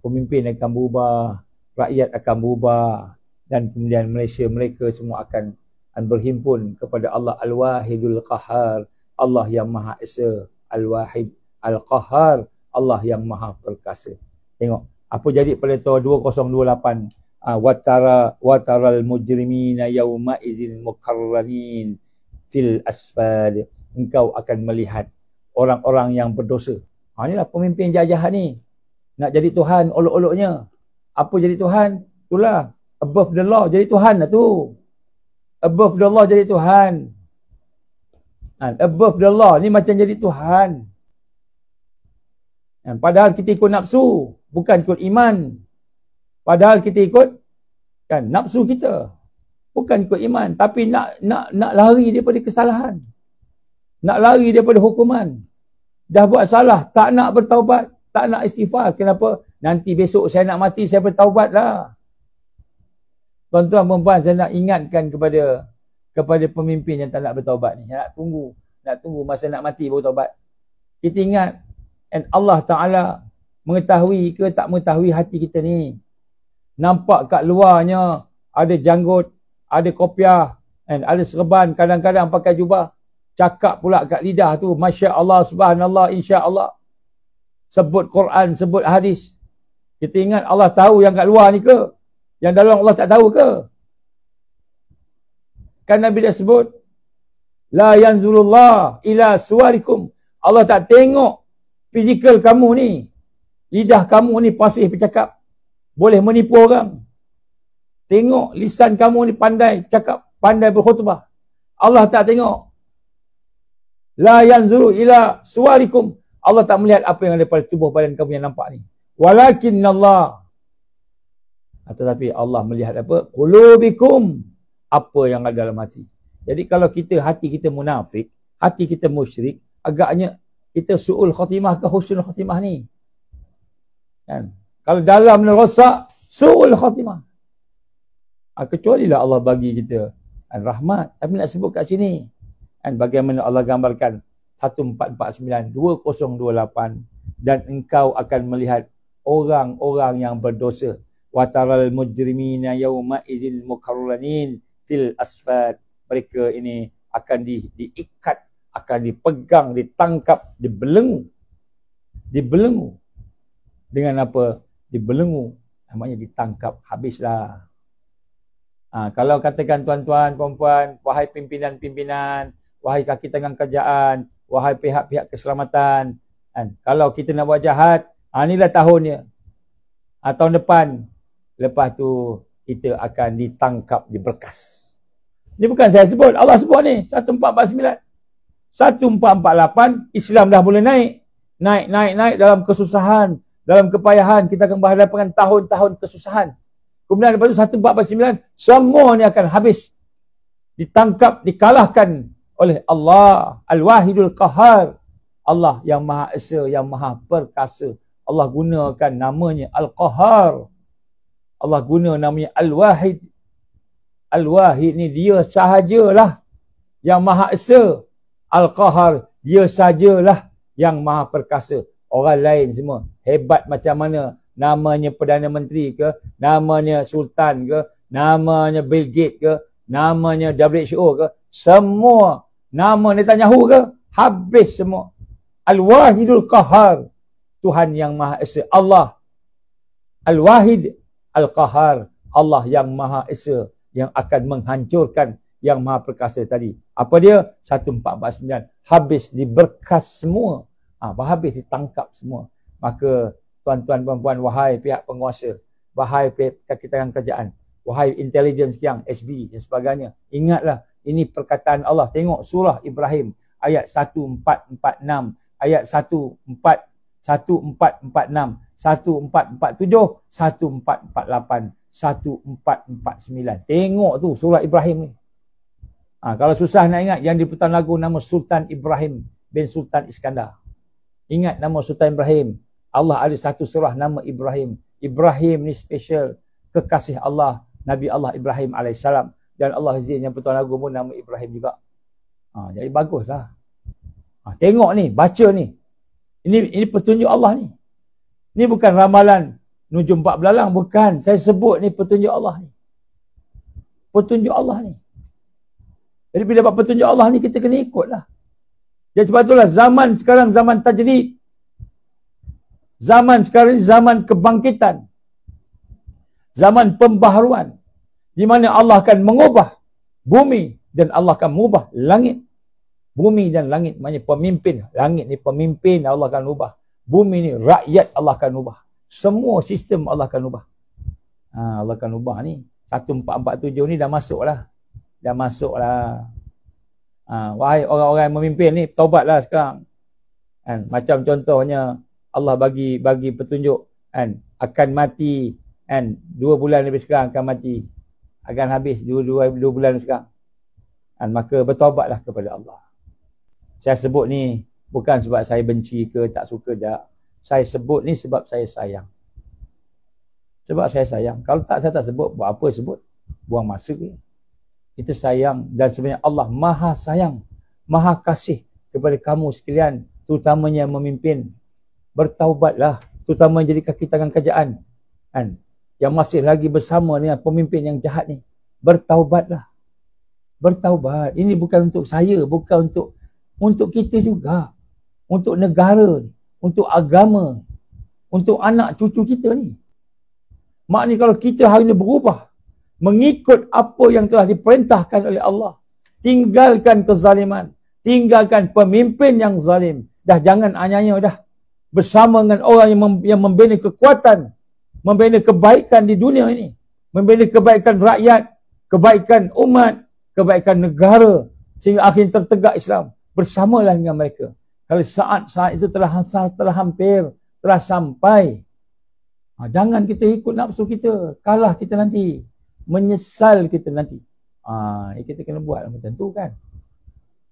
Pemimpin akan berubah. Rakyat akan berubah. Dan kemudian Malaysia, mereka semua akan berhimpun kepada Allah Al-Wahidul Qahar. Allah yang Maha Esa. Al-Wahid Al-Qahar. Allah yang Maha Perkasa. Tengok. Apa jadi pada tahun 2028? Wataral mujrimina yawma izin mukarranin fil asfal. Engkau akan melihat orang-orang yang berdosa. Inilah pemimpin jajahan ni. Nak jadi Tuhan olok-oloknya. Apa jadi Tuhan? Itulah. Above the law jadi Tuhan lah tu. Above the law jadi Tuhan. Above the law ni macam jadi Tuhan. Padahal kita ikut nafsu. Bukan ikut iman. Padahal kita ikut kan nafsu kita. Bukan ikut iman. Tapi nak lari daripada kesalahan. Nak lari daripada hukuman. Dah buat salah. Tak nak bertaubat. Tak nak istighfar. Kenapa? Nanti besok saya nak mati, saya bertaubat lah. Tuan-tuan perempuan, saya nak ingatkan kepada pemimpin yang tak nak bertaubat ni. Nak tunggu masa nak mati baru taubat. Kita ingat. And Allah Ta'ala mengetahui ke tak mengetahui hati kita ni. Nampak kat luarnya ada janggut, ada kopiah, and ada serban, kadang-kadang pakai jubah. Cakap pula kat lidah tu, Masya Allah, Subhanallah, Insya Allah. Sebut Quran, sebut hadis. Kita ingat Allah tahu yang kat luar ni ke? Yang dalam Allah tak tahu ke? Kan Nabi dah sebut, La yanzurullah ila suwarikum. Allah tak tengok fizikal kamu ni. Lidah kamu ni fasih bercakap. Boleh menipu orang. Tengok lisan kamu ni pandai cakap, pandai berkhutbah. Allah tak tengok. La yanzuru ila suwarikum. Allah tak melihat apa yang ada pada tubuh badan kamu yang nampak ni. Walakinnallah. Tetapi Allah melihat apa? Qulubikum. Apa yang ada dalam hati. Jadi kalau hati kita munafik, hati kita musyrik, agaknya kita su'ul khatimah ke husnul khatimah ni. Kan? Kalau dalam ni rosak, su'ul khatimah. Kecuali lah Allah bagi kita rahmat. Tapi nak sebut kat sini. Dan bagaimana Allah gambarkan 1449, 2028. Dan engkau akan melihat orang-orang yang berdosa. Wataral mujrimina yawma izin mukarranin fil asfad. Mereka ini akan diikat, akan dipegang, ditangkap, dibelenggu. Dibelenggu. Dengan apa? Dibelenggu. Namanya ditangkap. Habislah. Kalau katakan tuan-tuan, perempuan, wahai pimpinan-pimpinan, wahai kaki tangan kerjaan, wahai pihak-pihak keselamatan, kalau kita nak buat jahat, inilah tahunnya. Tahun depan, lepas tu kita akan ditangkap, diberkas. Ini bukan saya sebut, Allah sebut ni, 1449. 1448, Islam dah mula naik. Naik dalam kesusahan, dalam kepayahan. Kita akan berhadapan dengan tahun-tahun kesusahan. Kemudian lepas tu 1449, semua ni akan habis. Ditangkap, dikalahkan oleh Allah. Al-Wahidul Qahar. Allah yang Maha Esa, yang Maha Perkasa. Allah gunakan namanya Al-Qahar. Allah guna namanya Al-Wahid. Al-Wahid ni dia sahajalah yang Maha Esa. Al-Qahar, dia sajalah yang Maha Perkasa. Orang lain semua hebat macam mana, namanya Perdana Menteri ke, namanya Sultan ke, namanya Bill Gates ke, namanya WHO ke, semua nama Netanyahu ke, habis semua. Al-Wahidul Qahar, Tuhan yang Maha Esa. Allah Al-Wahid Al-Qahar, Allah yang Maha Esa, yang akan menghancurkan yang Maha Perkasa tadi. Apa dia? 1449. Habis diberkas semua. Habis ditangkap semua. Maka tuan-tuan perempuan, wahai pihak penguasa, wahai pihak kaki tangan kerajaan, wahai intelligence yang SB dan sebagainya, ingatlah ini perkataan Allah. Tengok surah Ibrahim ayat 1446, ayat 1446, 1447, 1448, 1449. Tengok tu surah Ibrahim ni. Kalau susah nak ingat, yang diputar lagu nama Sultan Ibrahim bin Sultan Iskandar. Ingat nama Sultan Ibrahim. Allah ada satu surah nama Ibrahim. Ibrahim ni special, kekasih Allah. Nabi Allah Ibrahim AS. Dan Allah izin yang Pertuan Agong pun nama Ibrahim juga. Jadi baguslah. Tengok ni, baca ni. Ini petunjuk Allah ni. Ini bukan ramalan nujum 4 belalang, bukan. Saya sebut ni petunjuk Allah ni. Petunjuk Allah ni. Jadi bila dapat petunjuk Allah ni, kita kena ikutlah. Jadi sebab itulah zaman sekarang zaman tajrid. Zaman sekarang zaman kebangkitan. Zaman pembaharuan. Di mana Allah akan mengubah bumi dan Allah akan mengubah langit. Bumi dan langit, maknanya pemimpin. Langit ni pemimpin, Allah akan ubah. Bumi ni rakyat, Allah akan ubah. Semua sistem Allah akan ubah. Allah akan ubah ni. 1447 ni dah masuk lah. Dah masuk lah. Wahai orang-orang yang memimpin ni, taubatlah sekarang. Macam contohnya, Allah bagi petunjuk. Akan mati. 2 bulan lebih sekarang akan mati. Akan habis 2 bulan sekarang. Maka bertaubatlah kepada Allah. Saya sebut ni bukan sebab saya benci ke tak suka tak. Saya sebut ni sebab saya sayang. Sebab saya sayang. Kalau tak, saya tak sebut. Buat apa sebut? Buang masa ke. Kita sayang. Dan sebenarnya Allah maha sayang, maha kasih kepada kamu sekalian, terutamanya yang memimpin. Bertaubatlah. Terutama jadi kaki tangan kerajaan. Yang masih lagi bersama dengan pemimpin yang jahat ni. Bertaubatlah. Bertaubat. Ini bukan untuk saya. Bukan untuk kita juga. Untuk negara ni. Untuk agama. Untuk anak cucu kita ni. Maknanya kalau kita hari ini berubah. Mengikut apa yang telah diperintahkan oleh Allah. Tinggalkan kezaliman. Tinggalkan pemimpin yang zalim. Dah jangan anyanya dah. Bersama dengan orang yang membina kekuatan. Membina kebaikan di dunia ini. Membina kebaikan rakyat. Kebaikan umat. Kebaikan negara. Sehingga akhirnya tertegak Islam. Bersamalah dengan mereka. Kalau saat itu telah hampir, telah sampai. Jangan kita ikut nafsu kita. Kalah kita nanti. Menyesal kita nanti. Kita kena buat macam tu kan.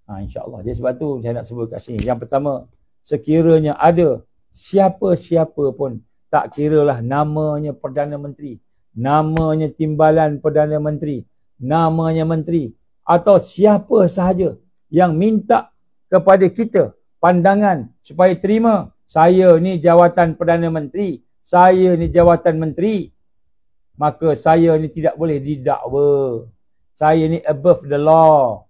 InsyaAllah. Jadi sebab tu saya nak sebut kat sini. Yang pertama, sekiranya ada siapa-siapa pun, tak kiralah namanya Perdana Menteri, namanya Timbalan Perdana Menteri, namanya Menteri, atau siapa sahaja yang minta kepada kita pandangan supaya terima, saya ni jawatan Perdana Menteri, saya ni jawatan Menteri, maka saya ni tidak boleh didakwa. Saya ni above the law.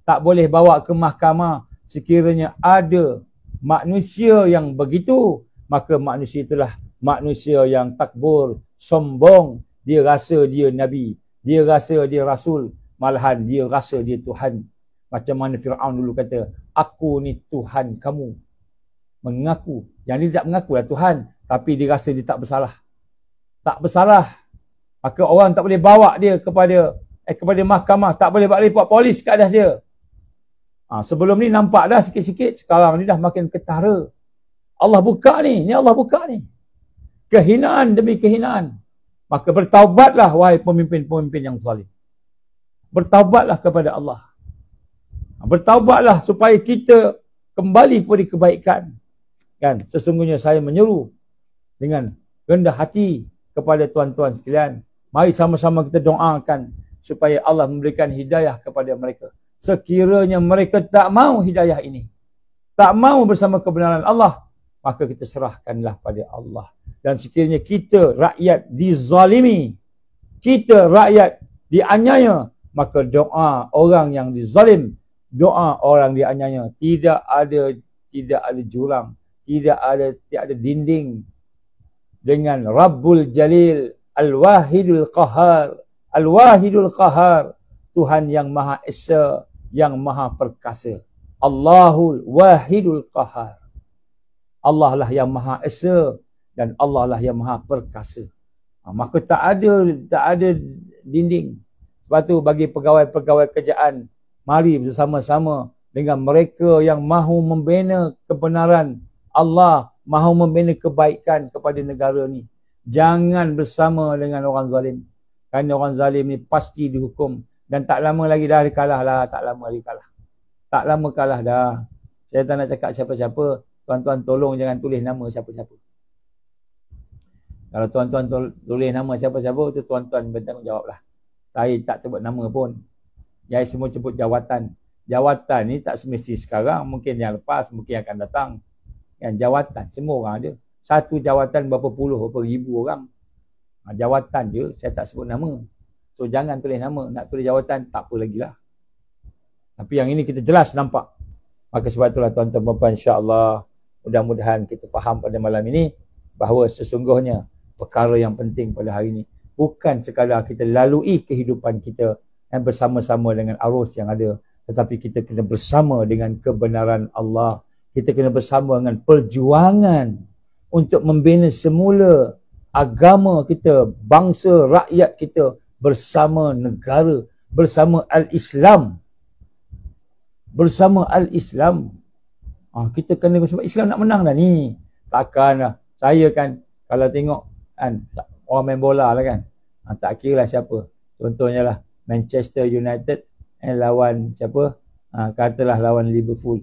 Tak boleh bawa ke mahkamah. Sekiranya ada manusia yang begitu, maka manusia itulah manusia yang takbur, sombong. Dia rasa dia Nabi. Dia rasa dia Rasul. Malahan dia rasa dia Tuhan. Macam mana Fir'aun dulu kata, aku ni Tuhan kamu. Mengaku. Yang dia tak mengaku lah Tuhan. Tapi dia rasa dia tak bersalah. Tak bersalah. Maka orang tak boleh bawa dia kepada mahkamah. Tak boleh bawa report polis ke atas dia. Sebelum ni nampak dah sikit-sikit. Sekarang ni dah makin ketara. Allah buka ni. Ni Allah buka ni. Kehinaan demi kehinaan. Maka bertaubatlah wahai pemimpin-pemimpin yang zalim. Bertaubatlah kepada Allah. Bertaubatlah supaya kita kembali kepada kebaikan. Kan? Sesungguhnya saya menyeru dengan rendah hati kepada tuan-tuan sekalian. Mari sama-sama kita doakan supaya Allah memberikan hidayah kepada mereka. Sekiranya mereka tak mau hidayah ini, tak mau bersama kebenaran Allah, maka kita serahkanlah pada Allah. Dan sekiranya kita rakyat dizalimi, kita rakyat dianiaya, maka doa orang yang dizalim, doa orang dianiaya, tidak ada jurang, tidak ada dinding dengan Rabbul Jalil, Al-Wahidul Qahar, Al-Wahidul Qahar, Tuhan yang Maha Esa, yang Maha Perkasa. Allahul Wahidul Qahar. Allah lah yang Maha Esa dan Allah lah yang Maha Perkasa. Maka tak ada dinding. Sebab tu bagi pegawai-pegawai kerajaan, mari bersama-sama dengan mereka yang mahu membina kebenaran Allah, mahu membina kebaikan kepada negara ni. Jangan bersama dengan orang zalim. Kerana orang zalim ni pasti dihukum. Dan tak lama lagi dah kalah lah. Tak lama lagi kalah. Tak lama kalah dah. Saya tak nak cakap siapa-siapa. Tuan-tuan tolong jangan tulis nama siapa-siapa. Kalau tuan-tuan tulis nama siapa-siapa, tu tuan-tuan bertanggungjawab lah. Saya tak sebut nama pun. Saya semua sebut jawatan. Jawatan ni tak semesti sekarang, mungkin yang lepas, mungkin akan datang. Yang jawatan, semua orang ada. Satu jawatan berapa puluh, berapa ribu orang. Jawatan je, saya tak sebut nama. So jangan tulis nama, nak tulis jawatan, tak apa lagi lah. Tapi yang ini kita jelas nampak. Maka sebab itulah tuan-tuan puan-puan, insya-Allah mudah-mudahan kita faham pada malam ini bahawa sesungguhnya perkara yang penting pada hari ini bukan sekadar kita lalui kehidupan kita yang bersama-sama dengan arus yang ada, tetapi kita kena bersama dengan kebenaran Allah. Kita kena bersama dengan perjuangan untuk membina semula agama kita, bangsa, rakyat kita bersama negara, bersama Al-Islam. Bersama Al-Islam. Kita kena bersama Islam nak menang dah ni. Takkan lah. Saya kan kalau tengok kan orang main bola lah kan. Tak kira lah siapa. Contohnya lah Manchester United lawan siapa? Katalah lawan Liverpool.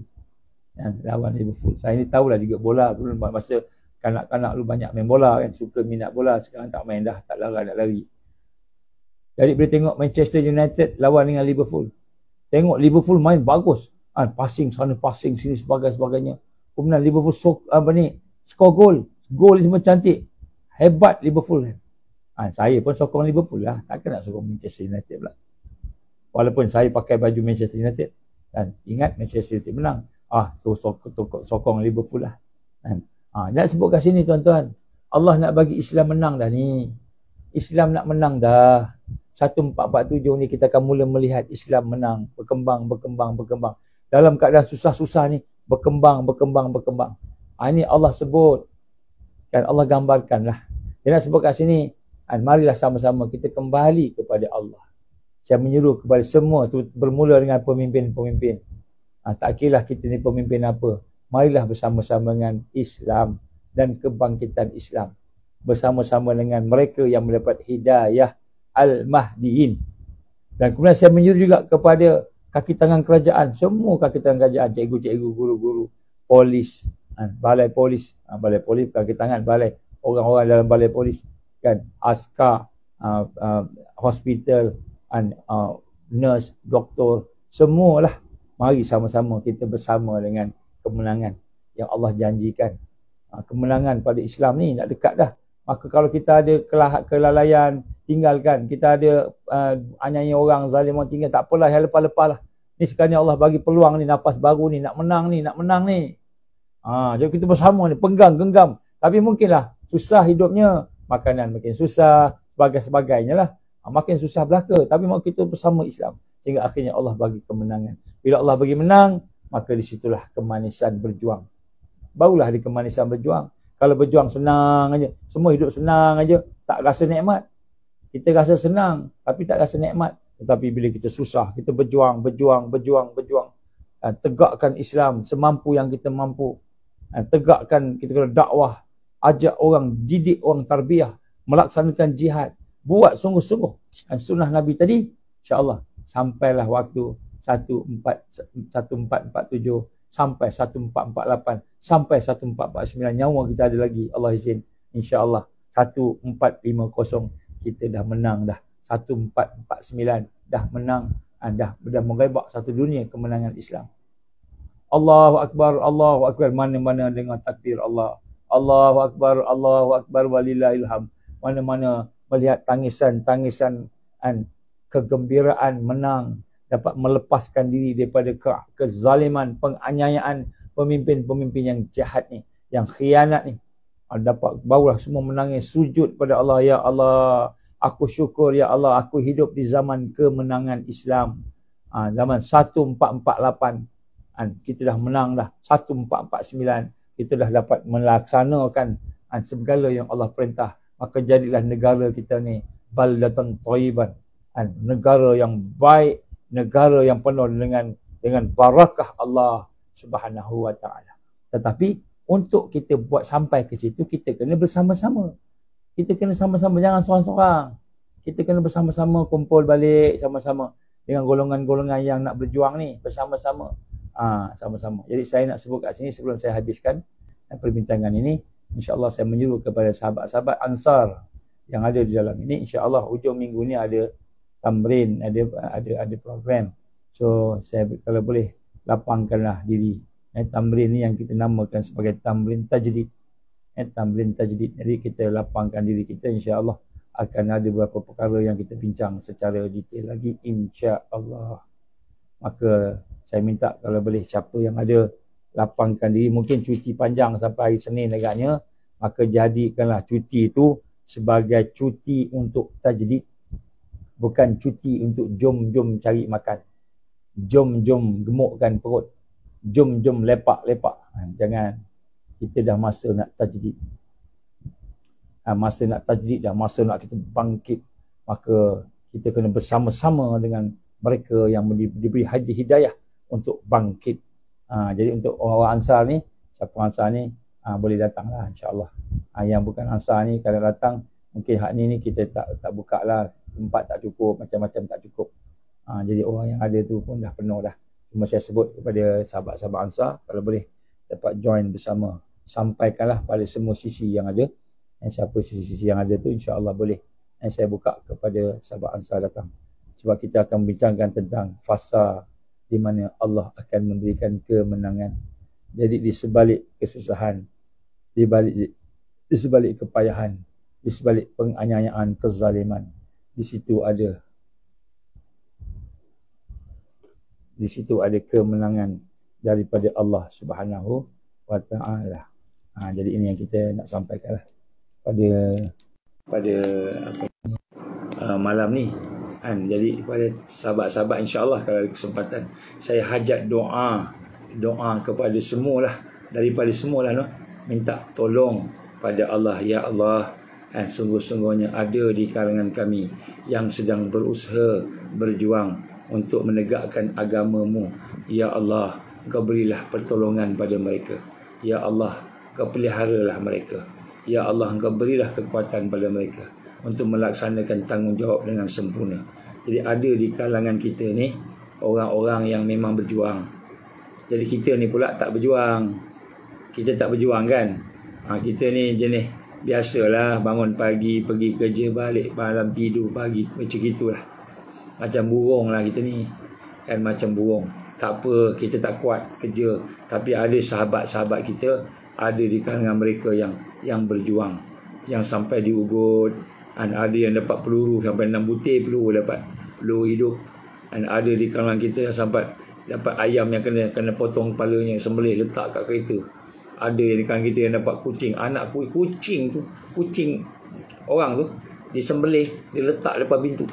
Lawan Liverpool. Saya ni tahulah juga bola dulu masa kanak-kanak dulu banyak main bola kan, suka minat bola. Sekarang tak main dah, tak lari. Jadi bila tengok Manchester United lawan dengan Liverpool, tengok Liverpool main bagus. Passing sana, passing sini, sebagainya. Kemudian Liverpool skor gol. Gol semua cantik. Hebat Liverpool. Saya pun sokong Liverpool lah. Takkan nak sokong Manchester United pula. Walaupun saya pakai baju Manchester United. Dan ingat Manchester United menang. So sokong Liverpool lah. Nak sebut kat sini tuan-tuan. Allah nak bagi Islam menang dah ni. Islam nak menang dah. 1447 ni kita akan mula melihat Islam menang. Berkembang. Dalam keadaan susah-susah ni. Berkembang. Ini Allah sebut. Kan Allah gambarkan lah. Dia nak sebut kat sini. Marilah sama-sama kita kembali kepada Allah. Saya menyeru kepada semua tu bermula dengan pemimpin-pemimpin. Tak kira kita ni pemimpin apa. Marilah bersama-sama dengan Islam dan kebangkitan Islam. Bersama-sama dengan mereka yang mendapat hidayah Al-Mahdiin. Dan kemudian saya menyeru juga kepada kaki tangan kerajaan. Semua kaki tangan kerajaan. Cikgu-cikgu, guru-guru, polis. Balai polis. Balai polis, kaki tangan, balai. Orang-orang dalam balai polis. Kan, askar, hospital, nurse, doktor. Semualah. Mari sama-sama kita bersama dengan kemenangan yang Allah janjikan. Kemenangan pada Islam ni nak dekat dah. Maka kalau kita ada kelalaian, tinggalkan. Kita ada anyanya orang zalim orang tinggal, tak apalah, yang lepas-lepas lah. Ni sekarang Allah bagi peluang ni, nafas baru ni, nak menang ni. Jadi kita bersama ni, penggang, genggam. Tapi mungkinlah susah hidupnya, makanan makin susah, sebagainya lah. Makin susah belaka. Tapi mahu kita bersama Islam. Sehingga akhirnya Allah bagi kemenangan. Bila Allah bagi menang, maka disitulah kemanisan berjuang. Barulah di kemanisan berjuang. Kalau berjuang senang aja, semua hidup senang aja, tak rasa nikmat. Kita rasa senang, tapi tak rasa nikmat. Tetapi bila kita susah, kita berjuang. Tegakkan Islam semampu yang kita mampu. Tegakkan, kita kena dakwah. Ajak orang, didik orang, tarbiyah. Melaksanakan jihad. Buat sungguh-sungguh. Sunnah Nabi tadi, insyaAllah. Sampailah waktu 1447 sampai 1448 sampai 1449, nyawa kita ada lagi, Allah izin, insya-Allah 1450 kita dah menang dah. 1449 dah menang, dah mengebak satu dunia kemenangan Islam. Allahu akbar, mana-mana dengan takbir Allah. Allahu akbar walillahil hamd. Mana-mana melihat tangisan kegembiraan menang, dapat melepaskan diri daripada kezaliman, penganiayaan pemimpin-pemimpin yang jahat ni, yang khianat ni. Dapat barulah semua menangis, sujud pada Allah. Ya Allah, aku syukur, ya Allah, aku hidup di zaman kemenangan Islam. Zaman 1448 kita dah menang dah. 1449 kita dah dapat melaksanakan segala yang Allah perintah. Maka jadilah negara kita ni baldatan thayyiban, negara yang baik, negara yang penuh dengan barakah Allah Subhanahu wa taala. Tetapi untuk kita buat sampai ke situ, kita kena bersama-sama. Kita kena sama-sama, jangan seorang-seorang. Kita kena bersama-sama, kumpul balik sama-sama dengan golongan-golongan yang nak berjuang ni, bersama-sama. Sama-sama. Jadi saya nak sebut kat sini sebelum saya habiskan perbincangan ini, InsyaAllah saya menyuruh kepada sahabat-sahabat Ansar yang ada di dalam ini. InsyaAllah hujung minggu ni ada tamrin, ada program. So saya kalau boleh lapangkanlah diri. Tamrin ni yang kita namakan sebagai tamrin tajdid. Tamrin tajdid. Jadi kita lapangkan diri kita, insya-Allah akan ada beberapa perkara yang kita bincang secara detail lagi, insya-Allah. Maka saya minta kalau boleh siapa yang ada lapangkan diri, mungkin cuti panjang sampai hari Senin agaknya, maka jadikanlah cuti itu sebagai cuti untuk tajdid, bukan cuti untuk jom-jom cari makan, jom-jom gemukkan perut, jom-jom lepak-lepak. Jangan. Kita dah masa nak tajdid. Masa nak tajdid dah, masa nak kita bangkit. Maka kita kena bersama-sama dengan mereka yang diberi hidayah untuk bangkit. Jadi untuk orang Ansar ni, siapa Ansar ni, boleh datanglah insya-Allah. Yang bukan Ansar ni kalau datang, mungkin hak ni kita tak buka lah, tempat tak cukup, macam-macam tak cukup. Jadi orang yang ada tu pun dah penuh dah. Cuma saya sebut kepada sahabat-sahabat Ansar, kalau boleh dapat join bersama. Sampaikanlah pada semua sisi yang ada. Siapa sisi-sisi yang ada tu, insya-Allah boleh. Saya buka kepada sahabat Ansar datang. Sebab kita akan membincangkan tentang fasa di mana Allah akan memberikan kemenangan. Jadi di sebalik kesusahan, di sebalik kepayahan, di sebalik penganiayaan, kezaliman, di situ ada kemenangan daripada Allah Subhanahu wa taala. Jadi ini yang kita nak sampaikan lah pada malam ni. Jadi kepada sahabat-sahabat, insya-Allah kalau ada kesempatan, saya hajat doa kepada semualah, daripada semualah minta tolong pada Allah. Ya Allah, sungguh-sungguhnya ada di kalangan kami yang sedang berusaha berjuang untuk menegakkan agama-Mu. Ya Allah, Engkau berilah pertolongan pada mereka. Ya Allah, Engkau peliharalah mereka. Ya Allah, Engkau berilah kekuatan pada mereka untuk melaksanakan tanggungjawab dengan sempurna. Jadi ada di kalangan kita ni orang-orang yang memang berjuang. Jadi kita ni pula tak berjuang. Kita tak berjuang kan. Kita ni jenis biasalah, bangun pagi, pergi kerja, balik malam, tidur pagi, macam gitulah. Macam burung lah kita ni. Kan macam burung. Tak apa, kita tak kuat kerja. Tapi ada sahabat-sahabat kita, ada di kalangan mereka yang berjuang. Yang sampai diugut. Ada yang dapat peluru sampai 6 butir peluru dapat, peluru hidup. Ada di kalangan kita yang sampai dapat ayam yang kena potong kepalanya, sembelih letak kat kereta. Ada yang di kalangan kita yang dapat kucing, anak kucing orang tu disembelih, diletak depan pintu.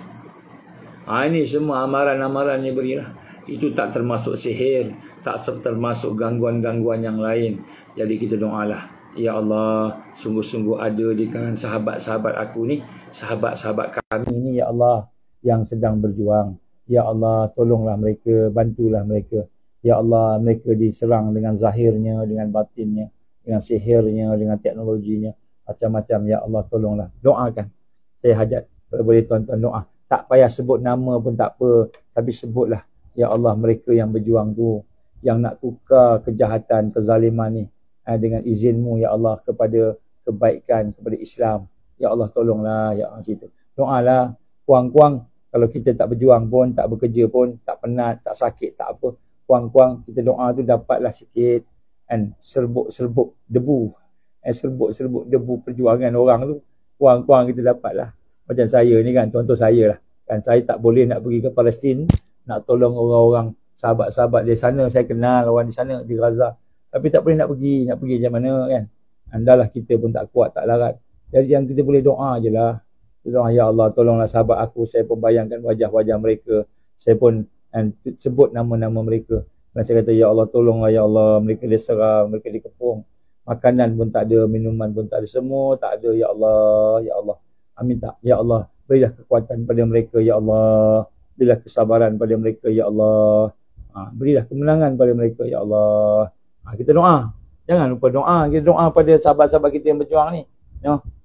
Ini semua amaran-amaran yang berilah. Itu tak termasuk sihir, tak termasuk gangguan-gangguan yang lain. Jadi kita doalah, ya Allah, sungguh-sungguh ada di kalangan sahabat-sahabat aku ni, sahabat-sahabat kami ni, ya Allah, yang sedang berjuang. Ya Allah, tolonglah mereka, bantulah mereka. Ya Allah, mereka diserang dengan zahirnya, dengan batinnya, dengan sihirnya, dengan teknologinya, macam-macam. Ya Allah, tolonglah. Doakan. Saya hajat, kalau boleh tuan-tuan doa. Tak payah sebut nama pun tak apa, tapi sebutlah, ya Allah, mereka yang berjuang tu, yang nak tukar kejahatan, kezaliman ni, dengan izin-Mu, ya Allah, kepada kebaikan, kepada Islam. Ya Allah, tolonglah, ya Allah, gitu. Doalah, kuang-kuang, kalau kita tak berjuang pun, tak bekerja pun, tak penat, tak sakit, tak apa, kuang-kuang, kita doa tu dapatlah sikit, serbuk-serbuk debu, serbuk-serbuk debu perjuangan orang tu, kuang-kuang kita dapatlah. Macam saya ni kan, contoh saya lah, kan saya tak boleh nak pergi ke Palestin, nak tolong orang-orang, sahabat-sahabat di sana, saya kenal orang di sana, di Gaza. Tapi tak boleh nak pergi macam mana kan. Andalah kita pun tak kuat, tak larat. Jadi yang kita boleh doa je lah. Doa, ya Allah, tolonglah sahabat aku. Saya pun bayangkan wajah-wajah mereka. Saya pun sebut nama-nama mereka. Dan saya kata, ya Allah, tolonglah, ya Allah. Mereka diserang, mereka dikepung. Makanan pun tak ada, minuman pun tak ada. Semua tak ada, ya Allah, ya Allah. Amin tak? Ya Allah, berilah kekuatan pada mereka, ya Allah. Berilah kesabaran pada mereka, ya Allah. Berilah kemenangan pada mereka, ya Allah. Kita doa. Jangan lupa doa. Kita doa pada sahabat-sahabat kita yang berjuang ni.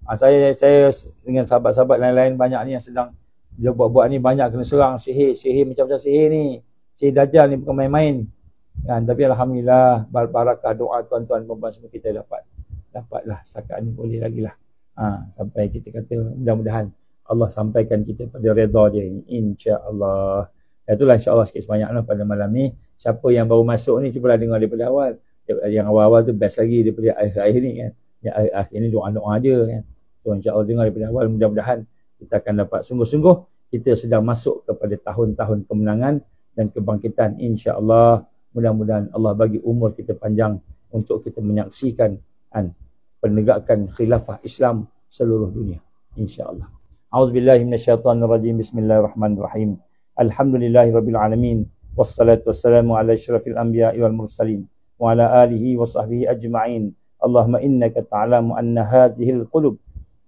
Saya dengan sahabat-sahabat lain-lain banyak ni yang sedang dia buat-buat ni, banyak kena serang sihir macam-macam sihir ni. Sihir Dajjal ni bukan main-main. Kan? Tapi alhamdulillah, barakah doa tuan-tuan perempuan semua kita dapat lah setakat ni boleh lagi lah. Sampai kita kata mudah-mudahan Allah sampaikan kita pada redha dia, insya-Allah. Itulah insya-Allah sikit sebanyak lah pada malam ni. Siapa yang baru masuk ni cubalah dengar daripada awal. Yang awal-awal tu best lagi daripada akhir-akhir ni kan. Yang akhir ni doa-doa je kan. So insya-Allah dengar daripada awal, mudah-mudahan kita akan dapat sungguh-sungguh kita sedang masuk kepada tahun-tahun kemenangan dan kebangkitan, insya-Allah. Mudah-mudahan Allah bagi umur kita panjang untuk kita menyaksikan penegakan khilafah Islam seluruh dunia, insya-Allah. A'udzubillahi minasyaitonirrajim. Bismillahirrahmanirrahim. Alhamdulillahirabbil alamin. Wassalatu wassalamu ala asyrafil anbiya'i wal mursalin wa ala alihi wa sahbihi ajma'in. Allahumma innaka ta'lamu anna hadhihi al-qulub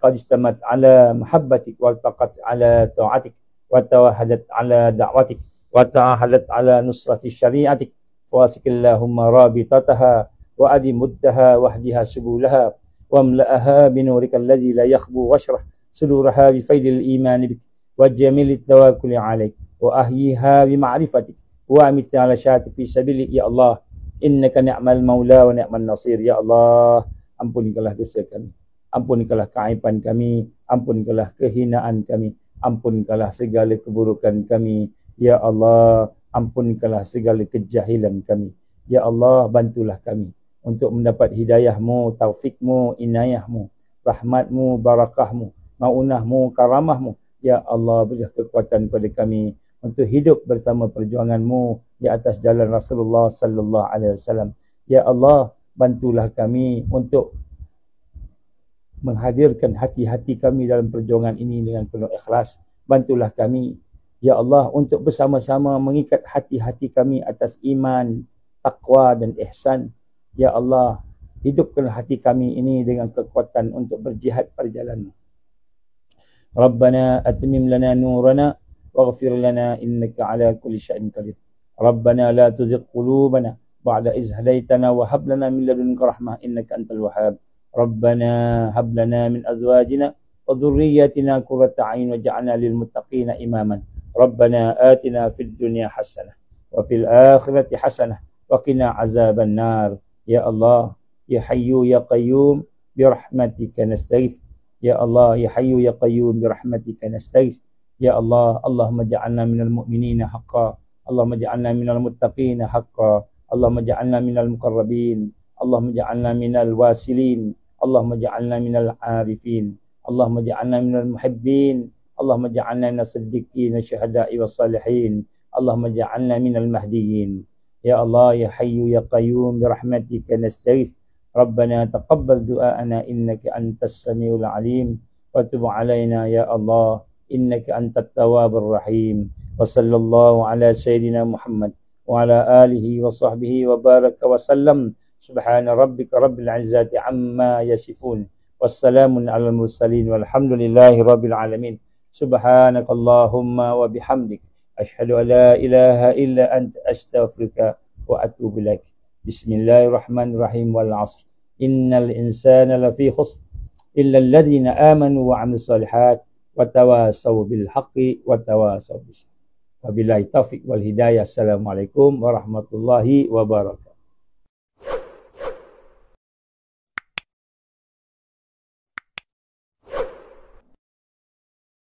qad istamat ala mahabbatik wa taqat ala ta'atik wa tawahadat ala da'watik wa ta'ahadat ala nusrati syari'atik. Fawasikillahumma rabitataha wa adimuddaha wahdiha subulaha wa mla'aha binurika alladhi la yakhbu washrah suduraha bifaidil imani bik wa jamilit tawakkuli alaik wa ahyiha bima'rifatik wa amit ala syahati fi sabili. Ya Allah, innaka ni'mal maula wa ni'man nasir. Ya Allah, ampunikanlah dosa kami, ampunikanlah keaiban kami, ampunikanlah kehinaan kami, ampunikanlah segala keburukan kami. Ya Allah, ampunikanlah segala kejahilan kami. Ya Allah, bantulah kami untuk mendapat hidayahmu, taufikmu, inayahmu, rahmatmu, barakahmu, maunahmu, karamahmu. Ya Allah, berilah kekuatan kepada kami untuk hidup bersama perjuanganmu di atas jalan Rasulullah sallallahu alaihi wasallam. Ya Allah, bantulah kami untuk menghadirkan hati-hati kami dalam perjuangan ini dengan penuh ikhlas. Bantulah kami, ya Allah, untuk bersama-sama mengikat hati-hati kami atas iman, taqwa dan ihsan. Ya Allah, hidupkanlah hati kami ini dengan kekuatan untuk berjihad pada jalan-Mu. Rabbana atmim lana nurana waghfir lana innaka ala kulli syai'in qadir. Rabbana la tuzigh qulubana ba'da idh hadaitana wa hab lana min ladunka rahmah innaka antal wahhab. Rabbana hab lana min azwajina wa dhurriyyatina qurrata a'yun waj'alna lil muttaqina imaman. Rabbana atina fid dunya hasanah wa fil akhirati hasanah wa qina azaban nar. Ya Allah, ya Hayyu ya Qayyum bi rahmatika nastaghits. Ya Allah, ya Hayyu ya Qayyum bi rahmatika nastaghits. Ya Allah, Allahumma ja'alna minal mu'minina haqqan. Allahumma ja'alna minal muttaqina haqqan. Allahumma ja'alna minal muqarrabin. Allahumma ja'alna minal wasilin. Allahumma ja'alna minal arifin. Allahumma ja'alna minal muhibbin. Allahumma ja'alna minas siddiqin syuhada'i was salihin. Allahumma ja'alna minal mahdiyin. Ya Allah, ya Hayyu ya Qayyum bi rahmatika nastaghits. Rabbana taqabbal du'aana innaka antas samiul alim wa tub 'alaina ya Allah innaka antat tawwabur rahim. Wa sallallahu ala sayyidina Muhammad wa ala alihi wa sahbihi wa baraka wa sallam. Subhana rabbika rabbil izzati amma yasifun. Wassalamun alal mursalin walhamdulillahi rabbil alamin. Subhanakallahumma wa bihamdik asyhadu an la ilaha illa anta astaghfiruka wa atubu ilaik. Bismillahirrahmanirrahim. Wal 'ashr. Innal insana lafi khusr illa alladhina amanu wa 'amilus solihat wa tawasaw bil haqqi wa tawasaw bis sabr. Wabillahi taufiq wal hidayah. Assalamualaikum warahmatullahi wabarakatuh.